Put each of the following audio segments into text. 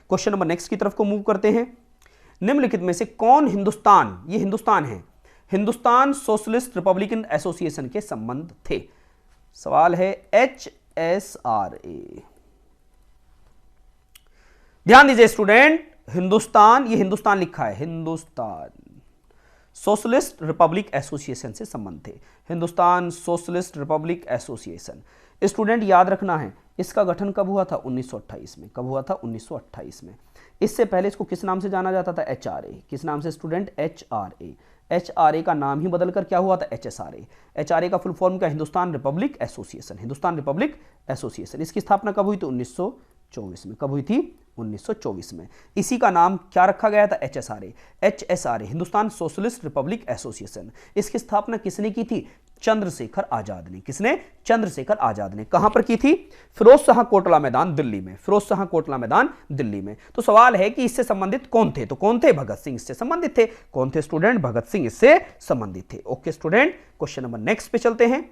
Question number next की तरफ को मूव करते हैं। निम्नलिखित में से कौन हिंदुस्तान, ये हिंदुस्तान है, हिंदुस्तान सोशलिस्ट रिपब्लिकन एसोसिएशन के संबंध थे? सवाल है HSRA। ध्यान दीजिए स्टूडेंट, हिंदुस्तान, ये हिंदुस्तान लिखा है, हिंदुस्तान सोशलिस्ट रिपब्लिक एसोसिएशन से संबंध थे, Hindustan socialist Republic association. Student याद रखना है, इसका गठन कब हुआ था? 1928 में। कब हुआ था? 1928 में। इससे पहले इसको किस नाम से जाना जाता था? HRA। किस नाम से स्टूडेंट? HRA। HRA का नाम ही बदलकर क्या हुआ था? HSRA। HRA का फुल फॉर्म क्या? Hindustan Republic association, Hindustan Republic association. इसकी स्थापना कब हुई थी? 1924 में। कब हुई थी? 1924 में। इसी का नाम क्या रखा गया था? HSRA। HSRA Hindustan socialist Republic association. इसकी स्थापना किसने की थी? चंद्रशेखर आजाद ने। किसने? चंद्रशेखर आजाद ने। कहां पर की थी? फिरोज शाह कोटला मैदान दिल्ली में। फिरोज शाह कोटला मैदान दिल्ली में। तो सवाल है कि इससे संबंधित कौन थे? तो कौन थे? भगत सिंह इससे संबंधित थे। कौन थे स्टूडेंट? भगत सिंह इससे संबंधित थे। Okay student, question number next पे चलते हैं।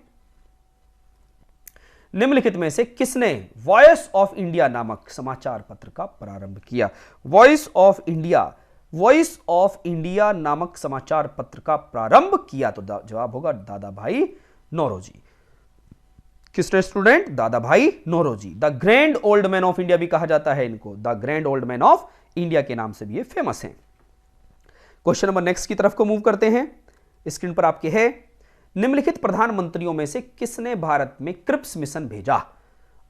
निम्नलिखित में से किसने वॉइस ऑफ इंडिया नामक समाचार पत्र का प्रारंभ किया? Voice of India, voice of India नामक समाचार पत्र का प्रारंभ किया? तो जवाब होगा दादा भाई नौरोजी। किसने student? Dadabhai Naoroji. The grand old man of India भी कहा जाता है इनको, the grand old man of India के नाम से भी ये फेमस हैं। क्वेश्चन नंबर नेक्स्ट की तरफ को मूव करते हैं। स्क्रीन पर आपके है, निम्नलिखित प्रधानमंत्रियों में से किसने भारत में क्रिप्स मिशन भेजा?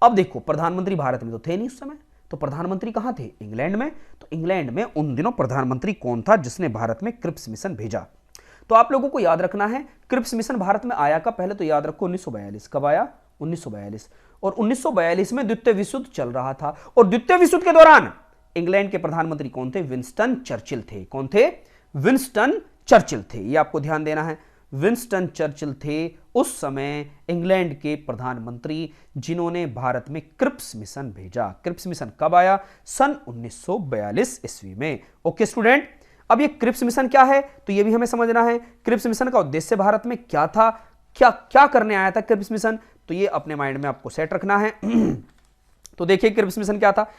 अब देखो, प्रधानमंत्री भारत में तो थे नहीं उस समय, तो प्रधानमंत्री कहां थे? इंग्लैंड में। तो इंग्लैंड में उन दिनों प्रधानमंत्री कौन था जिसने भारत में क्रिप्स मिशन भेजा? तो आप लोगों को याद रखना है, क्रिप्स मिशन भारत में आया का पहले तो याद रखो 1942। कब आया? 1942। और 1942 में द्वितीय विश्व युद्ध चल रहा था, और द्वितीय विश्व युद्ध के दौरान इंग्लैंड के प्रधानमंत्री कौन थे? विंस्टन चर्चिल थे। कौन थे? विंस्टन चर्चिल थे। ये आपको ध्यान देना है, विंस्टन चर्चिल थे उस समय इंग्लैंड के प्रधानमंत्री जिन्होंने भारत में क्रिप्स मिशन भेजा। क्रिप्स मिशन कब आया? सन 1942 ईस्वी में। ओके स्टूडेंट, अब ये क्रिप्स मिशन क्या है तो ये भी हमें समझना है। क्रिप्स मिशन का उद्देश्य भारत में क्या था, क्या क्या करने आया था क्रिप्स मिशन, तो ये अपने माइंड में आपको सेट रखना है। तो देखिए क्रिप्स मिशन क्या था,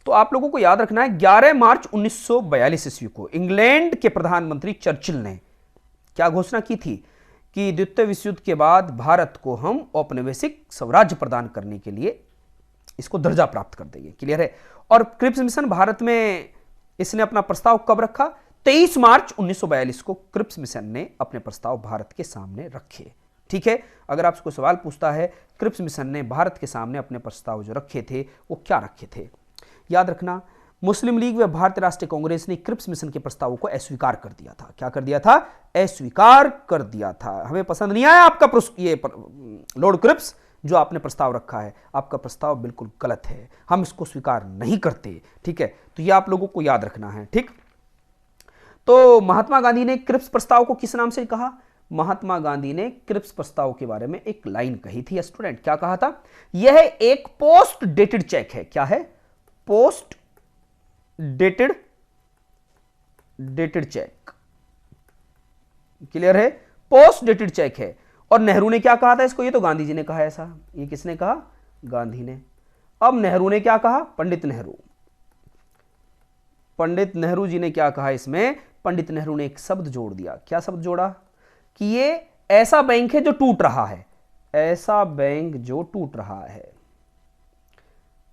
तो आप लोगों को याद रखना है 11 मार्च 1942 ईस्वी को इंग्लैंड के प्रधानमंत्री चर्चिल ने क्या घोषणा की थी कि द्वितीय विश्व युद्ध के बाद भारत को हम औपनिवेशिक स्वराज्य प्रदान करने के लिए इसको दर्जा प्राप्त कर देंगे। क्लियर है? और क्रिप्स मिशन भारत में इसने अपना प्रस्ताव कब रखा? 23 मार्च 1942 को क्रिप्स मिशन ने अपने प्रस्ताव भारत के सामने रखे। ठीक है, अगर आपसे सवाल पूछता है क्रिप्स मिशन ने भारत के सामने अपने प्रस्ताव जो रखे थे वो क्या रखे थे, याद रखना मुस्लिम लीग व भारतीय राष्ट्रीय कांग्रेस ने क्रिप्स मिशन के प्रस्तावों को अस्वीकार कर दिया था। क्या कर दिया था? अस्वीकार कर दिया था। हमें पसंद नहीं आया आपका ये लॉर्ड क्रिप्स जो आपने प्रस्ताव रखा है, आपका प्रस्ताव बिल्कुल गलत है, हम इसको स्वीकार नहीं करते। ठीक है, तो ये आप लोगों को याद रखना है। ठीक, तो महात्मा गांधी ने क्रिप्स प्रस्ताव को किस नाम से कहा? महात्मा गांधी ने क्रिप्स प्रस्ताव के बारे में एक लाइन कही थी स्टूडेंट, क्या कहा था? यह एक पोस्ट डेटेड चेक है। क्या है? Post dated cheque. क्लियर है? पोस्ट डेटेड चेक है। और नेहरू ने क्या कहा था इसको? ये तो गांधी जी ने कहा ऐसा। ये किसने कहा? गांधी ने। अब नेहरू ने क्या कहा? पंडित नेहरू। पंडित नेहरू जी ने क्या कहा इसमें? पंडित नेहरू ने एक शब्द जोड़ दिया। क्या शब्द जोड़ा? कि ये ऐसा बैंक है जो टूट रहा है। ऐसा बैंक जो टूट रहा है।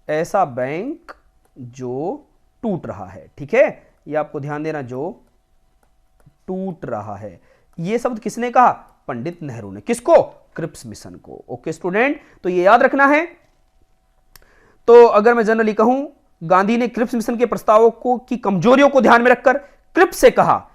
ऐसा बैंक जो टूट रहा है। ठीक है, ये आपको ध्यान देना, जो टूट रहा है। ये शब्द किसने कहा? पंडित नेहरू ने। किसको? क्रिप्स मिशन को। ओके स्टूडेंट, तो ये याद रखना है। तो अगर मैं जनरली कहूं, गांधी ने क्रिप्स मिशन के प्रस्तावों को की कमजोरियों को ध्यान में रखकर क्रिप्स से कहा,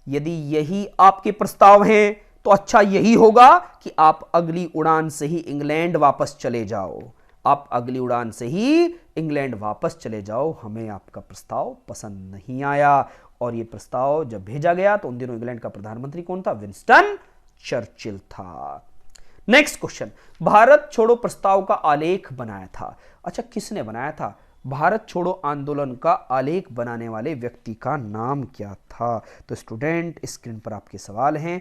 यदि यही आपके प्रस्ताव हैं तो अच्छा यही होगा कि आप अगली उड़ान से ही इंग्लैंड वापस चले जाओ। आप अगली उड़ान से ही इंग्लैंड वापस चले जाओ, हमें आपका प्रस्ताव पसंद नहीं आया। और यह प्रस्ताव जब भेजा गया तो उन दिनों इंग्लैंड का प्रधानमंत्री कौन था? विंस्टन चर्चिल था। नेक्स्ट क्वेश्चन, भारत छोड़ो प्रस्ताव का आलेख बनाया था। अच्छा, किसने बनाया था? भारत छोड़ो आंदोलन का आलेख बनाने वाले व्यक्ति का नाम क्या था? तो स्टूडेंट स्क्रीन पर आपके सवाल हैं,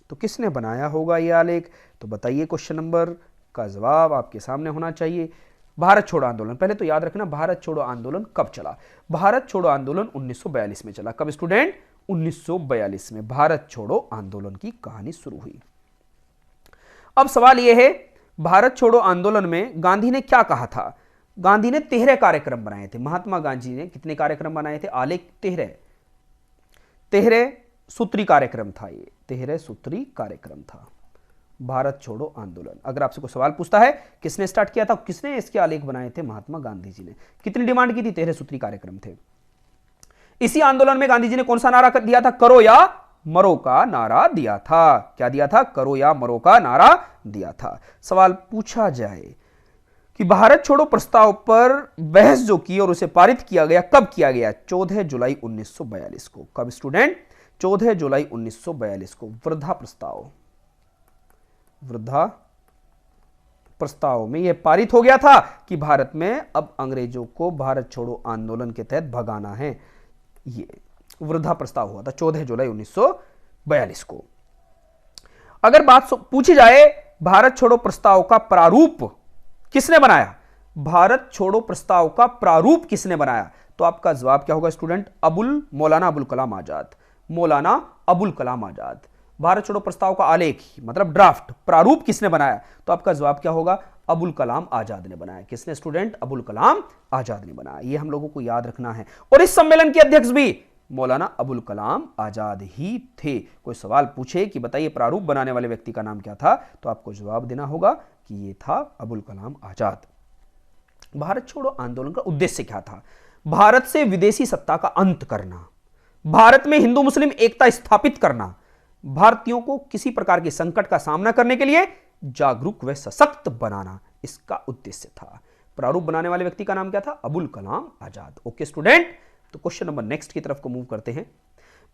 तो किसने बनाया होगा यह आलेख? तो बताइए, क्वेश्चन नंबर का जवाब आपके सामने होना चाहिए। भारत छोड़ो आंदोलन, पहले तो याद रखना भारत छोड़ो आंदोलन कब चला। भारत छोड़ो आंदोलन 1942 में चला। कब स्टूडेंट? 1942 में भारत छोड़ो आंदोलन की कहानी शुरू हुई। अब सवाल यह है, भारत छोड़ो आंदोलन में गांधी ने क्या कहा था? गांधी ने 13 कार्यक्रम बनाए थे। महात्मा गांधी ने कितने कार्यक्रम बनाए थे? आलेख 13 सूत्री कार्यक्रम था। ये 13 सूत्री कार्यक्रम था भारत छोड़ो आंदोलन। अगर आपसे कोई सवाल पूछता है किसने स्टार्ट किया था, किसने इसके आलेख बनाए थे? महात्मा गांधी जी ने। कितनी डिमांड की थी? 13 सूत्री कार्यक्रम थे। इसी आंदोलन में गांधी जी ने कौन सा नारा दिया था? करो या मरो का नारा दिया था। क्या दिया था? करो या मरो का नारा दिया था। सवाल पूछा जाए कि भारत छोड़ो प्रस्ताव पर बहस जो की और उसे पारित किया गया, कब किया गया? 14 जुलाई 1942 को। कब स्टूडेंट? 14 जुलाई 1942 को। वृद्धा प्रस्ताव में यह पारित हो गया था कि भारत में अब अंग्रेजों को भारत छोड़ो आंदोलन के तहत भगाना है। ये वृद्धा प्रस्ताव हुआ था 14 जुलाई 1942 को। अगर बात पूछी जाए भारत छोड़ो प्रस्ताव का प्रारूप किसने बनाया? भारत छोड़ो प्रस्ताव का प्रारूप किसने बनाया? तो आपका जवाब क्या होगा स्टूडेंट? मौलाना अबुल कलाम आजाद। मौलाना अबुल कलाम आजाद। भारत छोड़ो प्रस्ताव का आलेख मतलब ड्राफ्ट, प्रारूप किसने बनाया? तो आपका जवाब क्या होगा? अबुल कलाम आजाद ने बनाया। किसने स्टूडेंट? अबुल कलाम आजाद ने बनाया। यह हम लोगों को याद रखना है। और इस सम्मेलन के अध्यक्ष भी मौलाना अबुल कलाम आजाद ही थे। कोई सवाल पूछे कि बताइए प्रारूप बनाने वाले व्यक्ति का नाम क्या था, तो आपको जवाब देना होगा कि यह था अबुल कलाम आजाद। भारत छोड़ो आंदोलन का उद्देश्य क्या था? भारत से विदेशी सत्ता का अंत करना, भारत में हिंदू मुस्लिम एकता स्थापित करना, भारतीयों को किसी प्रकार के संकट का सामना करने के लिए जागरूक व सशक्त बनाना, इसका उद्देश्य था। प्रारूप बनाने वाले व्यक्ति का नाम क्या था? अबुल कलाम आजाद। ओके स्टूडेंट, तो क्वेश्चन नंबर नेक्स्ट की तरफ को मूव करते हैं।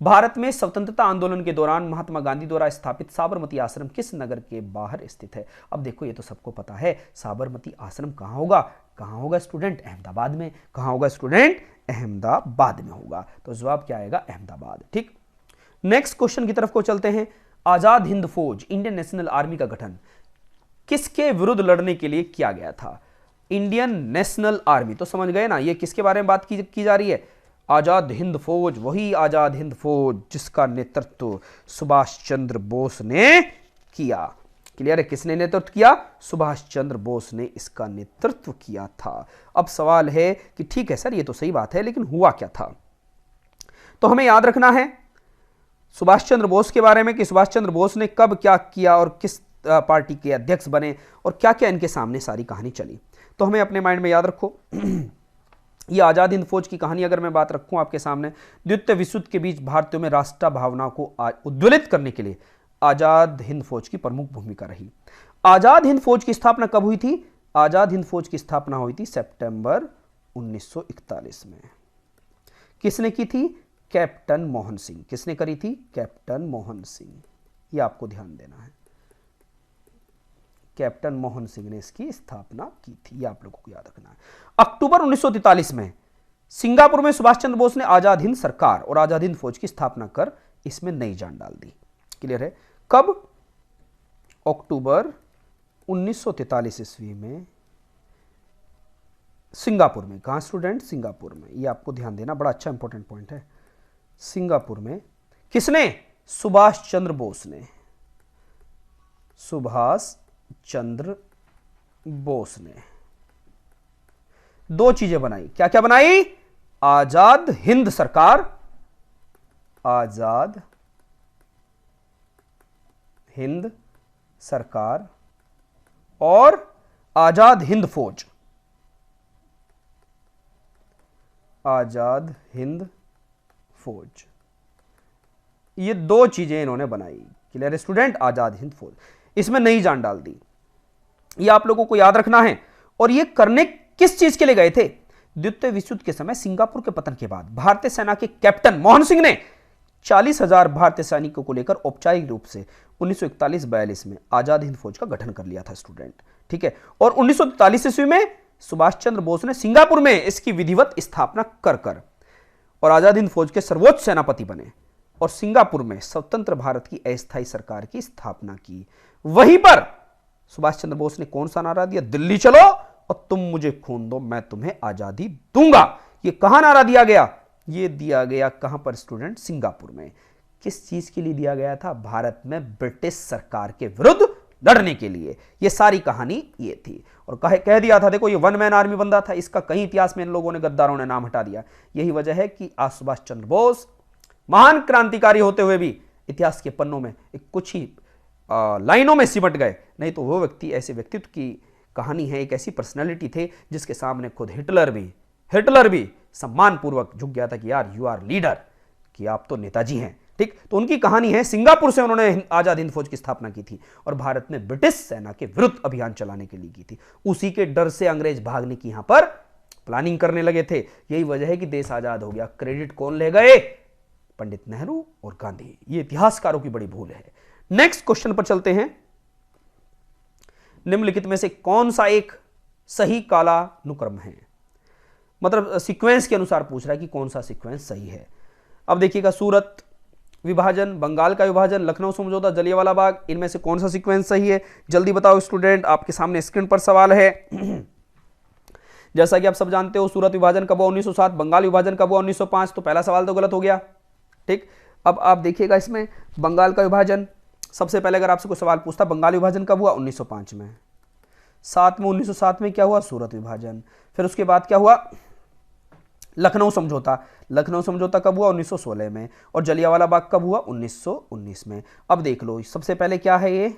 भारत में स्वतंत्रता आंदोलन के दौरान महात्मा गांधी द्वारा स्थापित साबरमती आश्रम किस नगर के बाहर स्थित है? अब देखो ये तो सबको पता है, साबरमती आश्रम कहां होगा? कहां होगा स्टूडेंट? अहमदाबाद में। कहां होगा स्टूडेंट? अहमदाबाद में होगा। तो जवाब क्या आएगा? अहमदाबाद। ठीक, नेक्स्ट क्वेश्चन की तरफ को चलते हैं। आजाद हिंद फौज, इंडियन नेशनल आर्मी का गठन किसके विरुद्ध लड़ने के लिए किया गया था? इंडियन नेशनल आर्मी, तो समझ गए ना ये किसके बारे में बात की जा रही है? आजाद हिंद फौज, वही आजाद हिंद फौज जिसका नेतृत्व सुभाष चंद्र बोस ने किया। क्लियर है? किसने नेतृत्व किया? सुभाष चंद्र बोस ने इसका नेतृत्व किया था। अब सवाल है कि ठीक है सर ये तो सही बात है, लेकिन हुआ क्या था? तो हमें याद रखना है सुभाष चंद्र बोस के बारे में कि सुभाष चंद्र बोस ने कब क्या किया और किस पार्टी के अध्यक्ष बने और क्या क्या इनके सामने सारी कहानी चली। तो हमें अपने माइंड में याद रखो ये आजाद हिंद फौज की कहानी अगर मैं बात रखूं आपके सामने, द्वितीय विश्व युद्ध के बीच भारतीयों में राष्ट्र भावना को उद्वेलित करने के लिए आजाद हिंद फौज की प्रमुख भूमिका रही। आजाद हिंद फौज की स्थापना कब हुई थी? आजाद हिंद फौज की स्थापना हुई थी सितंबर 1941 में। किसने की थी? कैप्टन मोहन सिंह। किसने करी थी? कैप्टन मोहन सिंह। यह आपको ध्यान देना है, कैप्टन मोहन सिंह ने इसकी स्थापना की थी। यह आप लोगों को याद रखना है। अक्टूबर 1943 में सिंगापुर में सुभाष चंद्र बोस ने आजाद हिंद सरकार और आजाद हिंद फौज की स्थापना कर इसमें नई जान डाल दी। क्लियर है? कब? अक्टूबर 1943 ईस्वी में सिंगापुर में। कहां स्टूडेंट? सिंगापुर में। यह आपको ध्यान देना, बड़ा अच्छा इंपॉर्टेंट पॉइंट है। सिंगापुर में। किसने? सुभाष चंद्र बोस ने। सुभाष चंद्र बोस ने दो चीजें बनाई। क्या क्या बनाई? आजाद हिंद सरकार, आजाद हिंद सरकार और आजाद हिंद फौज, आजाद हिंद फौज। ये दो चीजें इन्होंने बनाई। क्लियर है स्टूडेंट? आजाद हिंद फौज, इसमें नई जान डाल दी। ये आप लोगों को याद रखना है। और ये करने किस चीज के लिए गए थे? द्वितीय विश्व युद्ध के समय सिंगापुर के पतन के बाद भारतीय सेना के कैप्टन मोहन सिंह ने 40,000 भारतीय सैनिकों को लेकर औपचारिक रूप से 1941-42 में आजाद हिंद फौज का गठन कर लिया था स्टूडेंट। ठीक है? और 1943 ईस्वी में सुभाष चंद्र बोस ने सिंगापुर में इसकी विधिवत स्थापना कर और आजाद हिंद फौज के सर्वोच्च सेनापति बने और सिंगापुर में स्वतंत्र भारत की अस्थायी सरकार की स्थापना की। वहीं पर सुभाष चंद्र बोस ने कौन सा नारा दिया? दिल्ली चलो और तुम मुझे खून दो, मैं तुम्हें आजादी दूंगा। ये कहां नारा दिया गया? ये दिया गया कहां पर स्टूडेंट? सिंगापुर में। किस चीज के लिए दिया गया था? भारत में ब्रिटिश सरकार के विरुद्ध लड़ने के लिए। ये सारी कहानी ये थी। और कह दिया था, देखो ये वन मैन आर्मी बंदा था, इसका कहीं इतिहास में इन लोगों ने, गद्दारों ने नाम हटा दिया। यही वजह है कि आज सुभाष चंद्र बोस महान क्रांतिकारी होते हुए भी इतिहास के पन्नों में एक कुछ ही लाइनों में सिमट गए। नहीं तो वो व्यक्ति, ऐसे व्यक्तित्व की कहानी है, एक ऐसी पर्सनैलिटी थे जिसके सामने खुद हिटलर भी सम्मान पूर्वक झुक गया था कि यार यू आर लीडर, कि आप तो नेताजी हैं। ठीक, तो उनकी कहानी है, सिंगापुर से उन्होंने आजाद हिंद फौज की स्थापना की थी और भारत में ब्रिटिश सेना के विरुद्ध अभियान चलाने के लिए की थी। उसी के डर से अंग्रेज भागने की यहां पर प्लानिंग करने लगे थे। यही वजह है कि देश आजाद हो गया। क्रेडिट कौन ले गए? पंडित नेहरू और गांधी। ये इतिहासकारों की बड़ी भूल है। नेक्स्ट क्वेश्चन पर चलते हैं। निम्नलिखित में से कौन सा एक सही कालानुक्रम है? मतलब सीक्वेंस के अनुसार पूछ रहा है कि कौन सा सीक्वेंस सही है। अब देखिएगा, सूरत विभाजन, बंगाल का विभाजन, लखनऊ समझौता, जलियांवाला बाग, इनमें से कौन सा सीक्वेंस सही है? जल्दी बताओ स्टूडेंट, आपके सामने स्क्रीन पर सवाल है। जैसा कि आप सब जानते हो, सूरत विभाजन कब हुआ? 1907। बंगाल विभाजन कब हुआ? 1905। तो पहला सवाल तो गलत हो गया। ठीक, अब आप देखिएगा इसमें बंगाल का विभाजन, सबसे पहले अगर आपसे कोई सवाल पूछता बंगाल विभाजन कब हुआ? 1905 में। साथ में 1907 में क्या हुआ? सूरत विभाजन। फिर उसके बाद क्या हुआ? लखनऊ समझौता। लखनऊ समझौता कब हुआ? 1916 में। और जलियांवाला बाग कब हुआ? 1919 में। अब देख लो, सबसे पहले क्या है? ये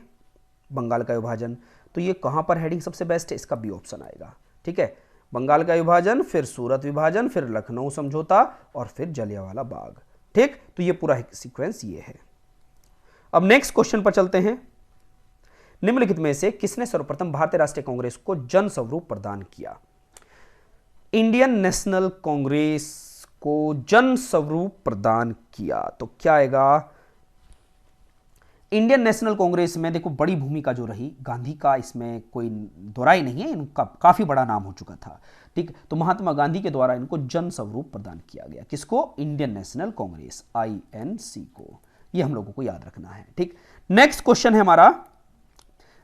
बंगाल का विभाजन। तो ये कहां पर हेडिंग सबसे बेस्ट है? इसका बी ऑप्शन आएगा। ठीक है, बंगाल का विभाजन, फिर सूरत विभाजन, फिर लखनऊ समझौता और फिर जलियांवाला बाग। ठीक, तो ये पूरा सीक्वेंस ये है। अब नेक्स्ट क्वेश्चन पर चलते हैं। निम्नलिखित में से किसने सर्वप्रथम भारतीय राष्ट्रीय कांग्रेस को जन स्वरूप प्रदान किया? इंडियन नेशनल कांग्रेस को जन स्वरूप प्रदान किया तो क्या आएगा? इंडियन नेशनल कांग्रेस में देखो बड़ी भूमिका जो रही गांधी का, इसमें कोई दोहराई नहीं है, इनका काफी बड़ा नाम हो चुका था। ठीक, तो महात्मा गांधी के द्वारा इनको जन स्वरूप प्रदान किया गया। किसको? इंडियन नेशनल कांग्रेस, INC को। यह हम लोगों को याद रखना है। ठीक, नेक्स्ट क्वेश्चन है हमारा,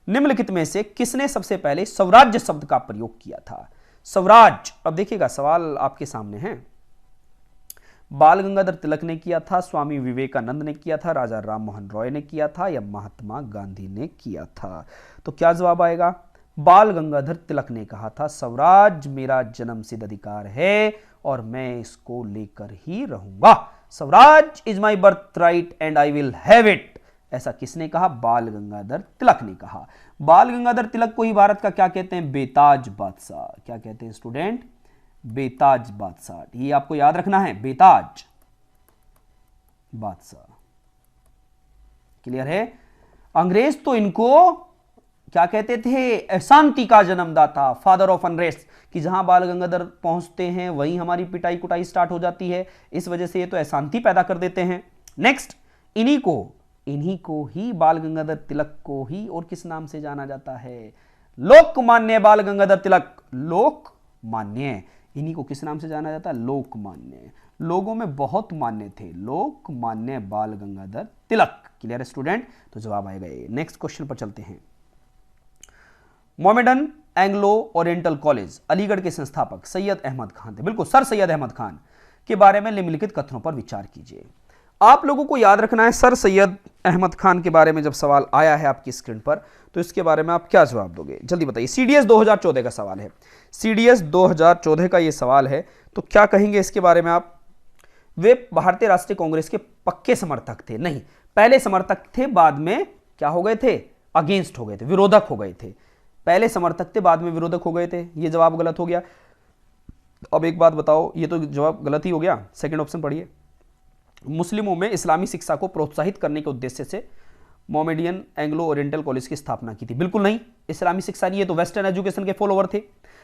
निम्नलिखित में से किसने सबसे पहले स्वराज्य शब्द का प्रयोग किया था? स्वराज, अब देखिएगा सवाल आपके सामने है। बाल गंगाधर तिलक ने किया था, स्वामी विवेकानंद ने किया था, राजा राम मोहन रॉय ने किया था, या महात्मा गांधी ने किया था? तो क्या जवाब आएगा? बाल गंगाधर तिलक ने कहा था स्वराज मेरा जन्मसिद्ध अधिकार है और मैं इसको लेकर ही रहूंगा। Swaraj is my birth right and I will have it. ऐसा किसने कहा? बाल गंगाधर तिलक ने कहा। बाल गंगाधर तिलक को ही भारत का क्या कहते हैं? बेताज बादशाह। क्या कहते हैं स्टूडेंट? बेताज बादशाह। ये आपको याद रखना है, बेताज बादशाह। क्लियर है? अंग्रेज तो इनको क्या कहते थे? अशांति का जन्मदाता, फादर ऑफ अनरेस्ट, कि जहां बाल गंगाधर पहुंचते हैं वहीं हमारी पिटाई कुटाई स्टार्ट हो जाती है। इस वजह से ये तो अशांति पैदा कर देते हैं। नेक्स्ट, इन्हीं को ही बाल गंगाधर तिलक को ही और किस नाम से जाना जाता है? लोकमान्य बाल गंगाधर तिलक। लोकमान्य, इन्हीं को किस नाम से जाना जाता है? लोकमान्य। लोगों में बहुत मान्य थे, लोकमान्य बाल गंगाधर तिलक। क्लियर है स्टूडेंट? तो जवाब आएगा ये। नेक्स्ट क्वेश्चन पर चलते हैं। Mohammedan Anglo Oriental college, Aligarh के संस्थापक सैयद अहमद खान थे। बिल्कुल, सर सैयद अहमद खान के बारे में निम्नलिखित कथनों पर विचार कीजिए। आप लोगों को याद रखना है, सर सैयद अहमद खान के बारे में जब सवाल आया है आपकी स्क्रीन पर तो इसके बारे में आप क्या जवाब दोगे? जल्दी बताइए। CDS 2014 का सवाल है, CDS 2014 का ये सवाल है, तो क्या कहेंगे इसके बारे में आप? वे भारतीय राष्ट्रीय कांग्रेस के पक्के समर्थक थे? नहीं, पहले समर्थक थे, बाद में क्या हो गए थे? अगेंस्ट हो गए थे, विरोधक हो गए थे। पहले समर्थक थे, बाद में विरोधक हो गए थे। ये जवाब गलत हो गया। अब एक बात बताओ, ये तो जवाब गलत ही हो गया। सेकंड ऑप्शन पढ़िए। मुस्लिमों में इस्लामी शिक्षा को प्रोत्साहित करने के उद्देश्य से मोमेडियन एंग्लो ओरिएंटल कॉलेज की स्थापना की थी। बिल्कुल नहीं, इस्लामी शिक्षा नहीं, ये तो वेस्टर्न एजुकेशन के फॉलोवर थे।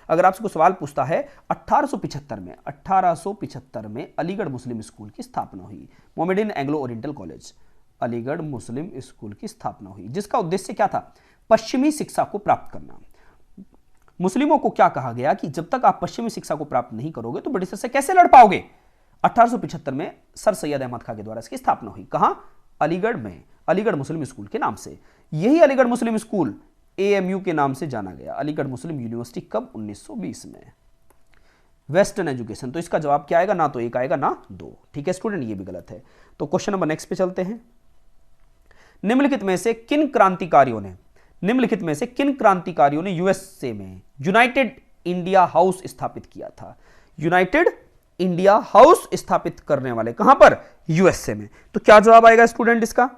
अगर आपसे कोई सवाल पूछता है 1875 में अलीगढ़ मुस्लिम स्कूल की स्थापना हुई। Mohammedan Anglo Oriental college, Aligarh Muslim school की स्थापना हुई, जिसका उद्देश्य क्या था? पश्चिमी शिक्षा को प्राप्त करना। मुस्लिमों को क्या कहा गया कि जब तक आप पश्चिमी शिक्षा को प्राप्त नहीं करोगे तो ब्रिटिशर से कैसे लड़ पाओगे? 1875 में सर सैयद अहमद खान के द्वारा इसकी स्थापना हुई। कहां? अलीगढ़ में, अलीगढ़ मुस्लिम स्कूल के नाम से। यही अलीगढ़ मुस्लिम स्कूल एएमयू के नाम से जाना गया? अलीगढ़ मुस्लिम यूनिवर्सिटी। कब? 1920 में। वेस्टर्न एजुकेशन, तो इसका जवाब क्या आएगा? ना तो एक आएगा ना दो। ठीक है स्टूडेंट, ये भी गलत है। तो क्वेश्चन नंबर नेक्स्ट पे चलते हैं। निम्नलिखित में से किन क्रांतिकारियों ने यूएसए में यूनाइटेड इंडिया हाउस स्थापित किया था? यूनाइटेड इंडिया हाउस स्थापित करने वाले कहां पर? यूएसए में। तो क्या जवाब आएगा स्टूडेंट इसका?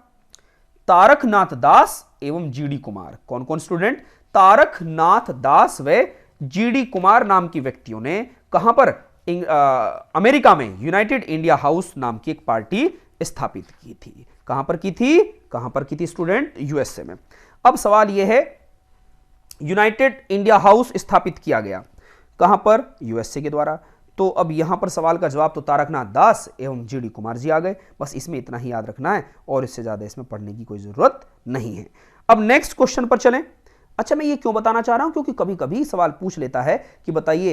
तारकनाथ दास एवं जीडी कुमार। कौन कौन स्टूडेंट? तारकनाथ दास व जीडी कुमार नाम की व्यक्तियों ने कहां पर? अमेरिका में यूनाइटेड इंडिया हाउस नाम की एक पार्टी स्थापित की थी। कहां पर की थी स्टूडेंट? यूएसए में। अब सवाल यह है, यूनाइटेड इंडिया हाउस स्थापित किया गया कहां पर? यूएसए के द्वारा। तो अब यहां पर सवाल का जवाब तो तारकनाथ दास एवं जीडी कुमार जी आ गए। बस इसमें इतना ही याद रखना है और इससे ज्यादा इसमें पढ़ने की कोई जरूरत नहीं है। अब नेक्स्ट क्वेश्चन पर चलें। अच्छा, मैं ये क्यों बताना चाह रहा हूं, क्योंकि कभी कभी सवाल पूछ लेता है कि बताइए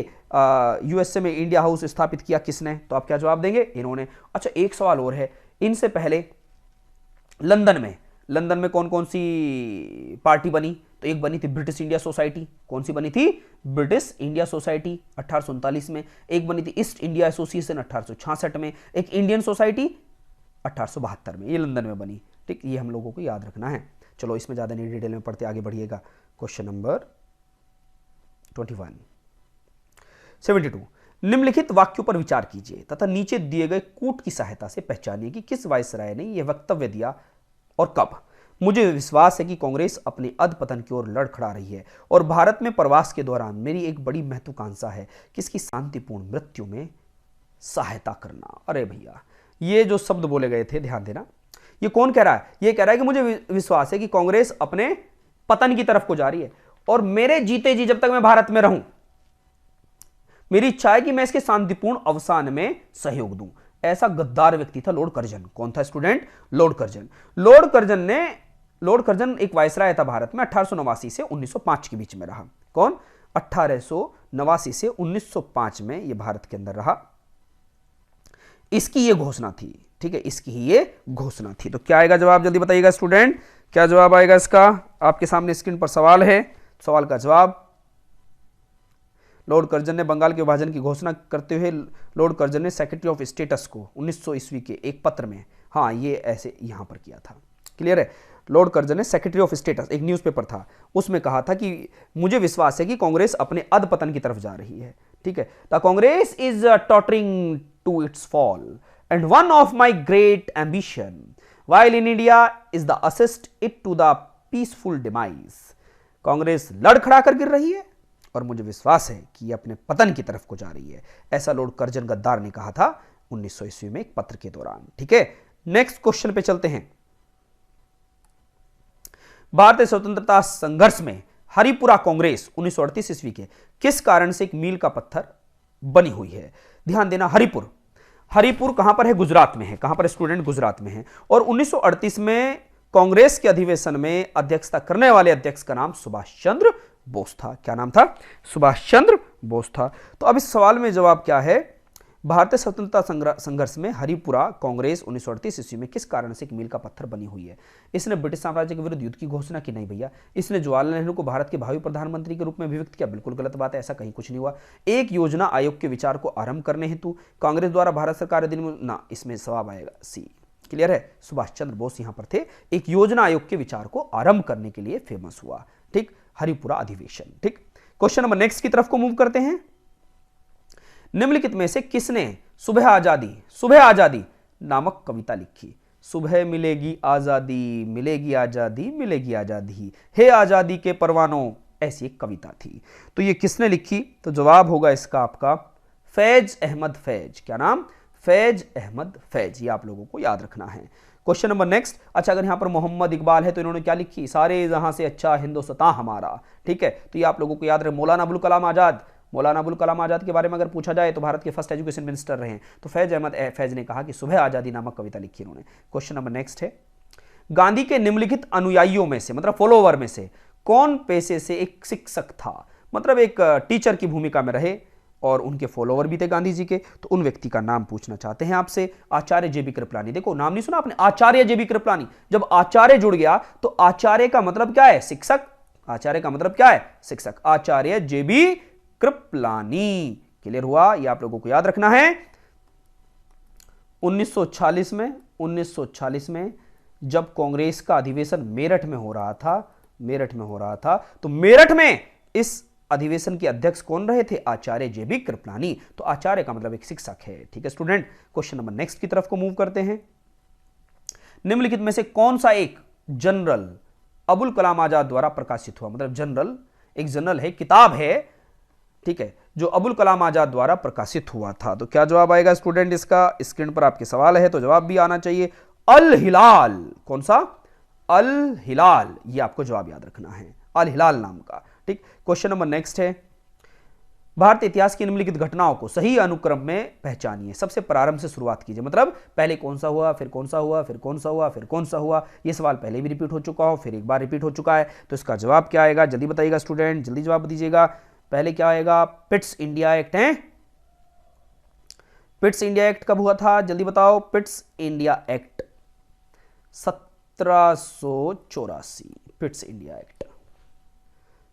यूएसए में इंडिया हाउस स्थापित किया किसने? तो आप क्या जवाब देंगे? इन्होंने। अच्छा, एक सवाल और है, इनसे पहले लंदन में कौन कौन सी पार्टी बनी? तो एक बनी थी ब्रिटिश इंडिया सोसाइटी। कौन सी बनी थी? ब्रिटिश इंडिया सोसाइटी 1839 में। एक बनी थी ईस्ट इंडिया एसोसिएशन 1866 में। एक इंडियन सोसाइटी 1872 में। ये लंदन में बनी। ठीक, ये हम लोगों को याद रखना है। चलो इसमें ज्यादा नहीं डिटेल में पढ़ते, आगे बढ़िएगा। Question number 72। निम्नलिखित वाक्यों पर विचार कीजिए तथा नीचे दिए गए कूट की सहायता से पहचानिए कि किस वायसराय ने यह वक्तव्य दिया और कब। मुझे विश्वास है कि कांग्रेस अपने अधपतन की ओर लड़खड़ा रही है और भारत में प्रवास के दौरान मेरी एक बड़ी महत्वाकांक्षा है कि इसकी शांतिपूर्ण मृत्यु में सहायता करना। अरे भैया, ये जो शब्द बोले गए थे, ध्यान देना। ये कौन कह रहा है? ये कह रहा है कि मुझे विश्वास है कि कांग्रेस अपने पतन की तरफ को जा रही है और मेरे जीते जी जब तक मैं भारत में रहूं, मेरी इच्छा है कि मैं इसके शांतिपूर्ण अवसान में सहयोग दूं। ऐसा गद्दार व्यक्ति था लॉर्ड कर्जन। कौन था student? Lord Curzon. Lord Curzon एक वायसराय था भारत में। 1889 से 1905 के बीच में रहा। कौन? 1889 से 1905 में यह भारत के अंदर रहा। इसकी यह घोषणा थी। ठीक है, इसकी ही ये घोषणा थी। तो क्या आएगा जवाब? जल्दी बताइएगा स्टूडेंट, क्या जवाब आएगा इसका? आपके सामने स्क्रीन पर सवाल है। सवाल का जवाब, लॉर्ड कर्जन ने बंगाल के विभाजन की घोषणा करते हुए लॉर्ड कर्जन ने सेक्रेटरी ऑफ स्टेटस को 1900 ईस्वी के एक पत्र में, हाँ ये ऐसे यहां पर किया था। क्लियर है? लॉर्ड कर्जन ने सेक्रेटरी ऑफ स्टेटस, एक न्यूज़पेपर था, उसमें कहा था कि मुझे विश्वास है कि कांग्रेस अपने अधपतन की तरफ जा रही है। ठीक है, the Congress is tottering to its fall and one of my great ambition while in India is the assist it to the peaceful demise। Congress लड़खड़ा कर गिर रही है और मुझे विश्वास है कि यह अपने पतन की तरफ को जा रही है। ऐसा लॉर्ड कर्जन गद्दार ने कहा था 1900 ईस्वी में एक पत्र के दौरान। ठीक है, नेक्स्ट क्वेश्चन पे चलते हैं। भारतीय स्वतंत्रता संघर्ष में हरिपुरा कांग्रेस 1938 ईस्वी के किस कारण से एक मील का पत्थर बनी हुई है? ध्यान देना, हरिपुर कहां पर है? गुजरात में है। कहां पर स्टूडेंट? गुजरात में है। और 1938 में कांग्रेस के अधिवेशन में अध्यक्षता करने वाले अध्यक्ष का नाम सुभाष चंद्र बोस था। क्या नाम था? सुभाष चंद्र बोस था। तो अब इस सवाल में जवाब क्या है? भारतीय स्वतंत्रता संघर्ष में हरिपुरा कांग्रेस 1938 ईस्वी में किस कारण से एक मील का पत्थर बनी हुई है? इसने ब्रिटिश साम्राज्य के विरुद्ध युद्ध की घोषणा की? नहीं भैया। इसने जवाहरलाल नेहरू को भारत के भावी प्रधानमंत्री के रूप में अभिव्यक्त किया? बिल्कुल गलत बात है, ऐसा कहीं कुछ नहीं हुआ। एक योजना आयोग के विचार को आरंभ करने हेतु कांग्रेस द्वारा भारत सरकार अधिनियम, ना, इसमें जवाब आएगा सी। क्लियर है? सुभाष चंद्र बोस यहां पर थे। एक योजना आयोग के विचार को आरंभ करने के लिए फेमस हुआ। ठीक, हरिपुरा अधिवेशन। ठीक, क्वेश्चन नंबर नेक्स्ट की तरफ को मूव करते हैं। निम्नलिखित में से किसने सुबह आजादी नामक कविता लिखी? सुबह मिलेगी आजादी, मिलेगी आजादी, मिलेगी आजादी, हे आजादी के परवानों, ऐसी एक कविता थी। तो ये किसने लिखी? तो जवाब होगा इसका आपका फैज अहमद फैज। क्या नाम? फैज अहमद फैज। ये आप लोगों को याद रखना है। Question number next. अच्छा, अगर यहां पर मोहम्मद इकबाल है तो इन्होंने क्या लिखी? सारे जहां से अच्छा हिंदुस्तान हमारा। ठीक है, तो ये आप लोगों को याद रहे। मौलाना अबुल कलाम आजाद के बारे में अगर पूछा जाए तो भारत के फर्स्ट एजुकेशन मिनिस्टर रहे हैं। तो फैज अहमद फैज ने कहा कि सुबह आजादी नामक कविता लिखी इन्होंने। क्वेश्चन नंबर नेक्स्ट है, गांधी के निम्नलिखित अनुयायियों में से, मतलब फॉलोवर में से, कौन पेशे से एक शिक्षक था? मतलब एक टीचर की भूमिका में रहे और उनके फॉलोवर भी थे गांधी जी के। तो उन व्यक्ति का नाम पूछना चाहते हैं आपसे। आचार्य जेबी कृपलानी। देखो, नाम नहीं सुना आपने? आचार्य जेबी कृपलानी। जब आचार्य जुड़ गया तो आचार्य का मतलब क्या है? शिक्षक। आचार्य का मतलब क्या है? शिक्षक। आचार्य जेबी कृपलानी। क्लियर हुआ? ये आप लोगों को याद रखना है। 1940 में जब कांग्रेस का अधिवेशन मेरठ में हो रहा था, तो मेरठ में इस अधिवेशन के अध्यक्ष कौन रहे थे? आचार्य जेबी कृपलानी। तो आचार्य का मतलब एक शिक्षक है। ठीक है स्टूडेंट, क्वेश्चन नंबर नेक्स्ट की तरफ को मूव करते हैं। निम्नलिखित में से कौन सा एक जनरल अबुल कलाम आजाद द्वारा प्रकाशित हुआ? मतलब जनरल एक जनरल है, किताब है, ठीक है, जो अबुल कलाम आजाद द्वारा प्रकाशित हुआ था। तो क्या जवाब आएगा स्टूडेंट इसका? स्क्रीन पर आपके सवाल है तो जवाब भी आना चाहिए। अल हिलाल। कौन सा? अल हिलाल। ये आपको जवाब याद रखना है, अल हिलाल नाम का। ठीक, क्वेश्चन नंबर नेक्स्ट है, भारतीय इतिहास की निम्नलिखित घटनाओं को सही अनुक्रम में पहचानिए। सबसे प्रारंभ से शुरुआत कीजिए, मतलब पहले कौन सा हुआ, फिर कौन सा हुआ, फिर कौन सा हुआ, फिर कौन सा हुआ। यह सवाल पहले भी रिपीट हो चुका हो, फिर एक बार रिपीट हो चुका है, तो इसका जवाब क्या आएगा? जल्दी बताइएगा स्टूडेंट, जल्दी जवाब दीजिएगा। पहले क्या आएगा? पिट्स इंडिया एक्ट है। पिट्स इंडिया एक्ट कब हुआ था? जल्दी बताओ। Pitt's India act 1784। Pitt's India act.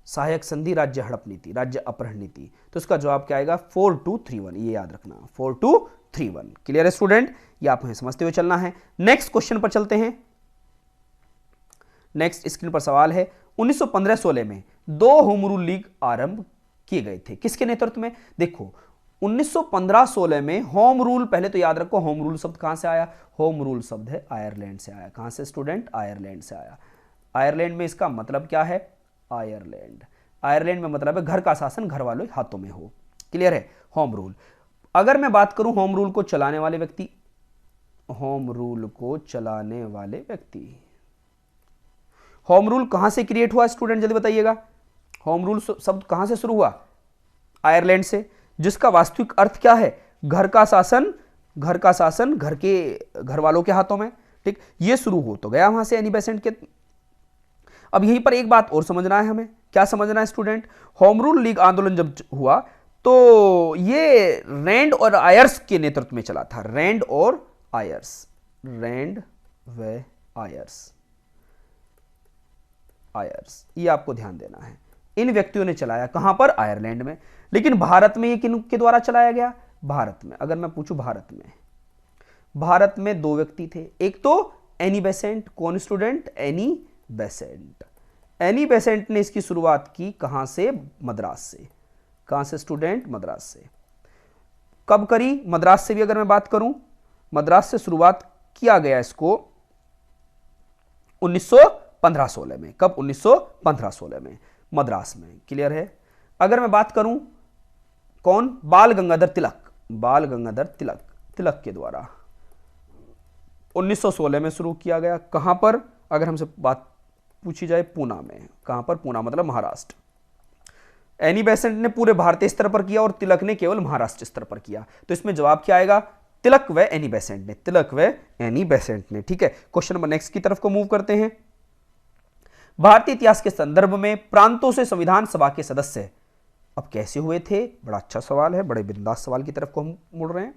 सहायक संधि, राज्य हड़प नीति, राज्य अपहरण नीति। तो इसका जवाब क्या आएगा? 4231। ये याद रखना, 4231। क्लियर है स्टूडेंट? ये आप समझते हुए चलना है। नेक्स्ट क्वेश्चन पर चलते हैं। नेक्स्ट स्क्रीन पर सवाल है, 1915-16 में 2 होम रूल लीग आरंभ किए गए थे। किसके नेतृत्व में? देखो 1915-16 में होम रूल, पहले तो याद रखो होम रूल शब्द कहां से आया? होम रूल शब्द है आयरलैंड से आया। कहां से स्टूडेंट? आयरलैंड से आया। आयरलैंड में इसका मतलब क्या है? आयरलैंड। आयरलैंड में मतलब है घर का शासन घर वालों हाथों में हो। क्लियर है? Home rule. अगर मैं बात करूं होम रूल को चलाने वाले व्यक्ति, होम रूल को चलाने वाले व्यक्ति, होम रूल कहां से क्रिएट हुआ स्टूडेंट? जल्दी बताइएगा। होम रूल शब्द कहां से शुरू हुआ? आयरलैंड से, जिसका वास्तविक अर्थ क्या है? घर का शासन, घर का शासन घर के घर वालों के हाथों में। ठीक, ये शुरू हो तो गया वहां से एनी बेसेंट के। अब यहीं पर एक बात और समझना है हमें। क्या समझना है स्टूडेंट? होम रूल लीग आंदोलन जब हुआ तो ये रैंड और आयर्स के नेतृत्व में चला था। रैंड और आयर्स, रैंड व आयर्स, आयर्स, ये आपको ध्यान देना है। इन व्यक्तियों ने चलाया। कहां पर? आयरलैंड में। लेकिन भारत में ये किन के द्वारा चलाया गया? भारत में। अगर मैं पूछूं भारत में, भारत में 2 व्यक्ति थे। एक तो एनी बेसेंट। कौन student? Annie Besant. Annie Besant ने इसकी शुरुआत की कहां से? मद्रास से। कहां से स्टूडेंट? मद्रास से। कब करी? मद्रास से भी अगर मैं बात करूं, मद्रास से शुरुआत किया गया इसको 1915-16 में। कब? 1915-16 में मद्रास में। क्लियर है? अगर मैं बात करूं कौन? बाल गंगाधर तिलक। बाल गंगाधर तिलक, तिलक के द्वारा 1916 में शुरू किया गया। कहां पर? अगर हमसे बात पूछी जाए पूना में। कहां पर? पूना मतलब महाराष्ट्र। एनी बेसेंट ने पूरे भारतीय स्तर पर किया और तिलक ने केवल महाराष्ट्र स्तर पर किया। तो इसमें जवाब क्या आएगा? तिलक व एनी बेसेंट ने। तिलक व एनी बेसेंट ने। ठीक है, क्वेश्चन नंबर नेक्स्ट की तरफ को मूव करते हैं। भारतीय इतिहास के संदर्भ में प्रांतों से संविधान सभा के सदस्य अब कैसे हुए थे? बड़ा अच्छा सवाल है, बड़े बिंदास सवाल की तरफ को हम मुड़ रहे हैं।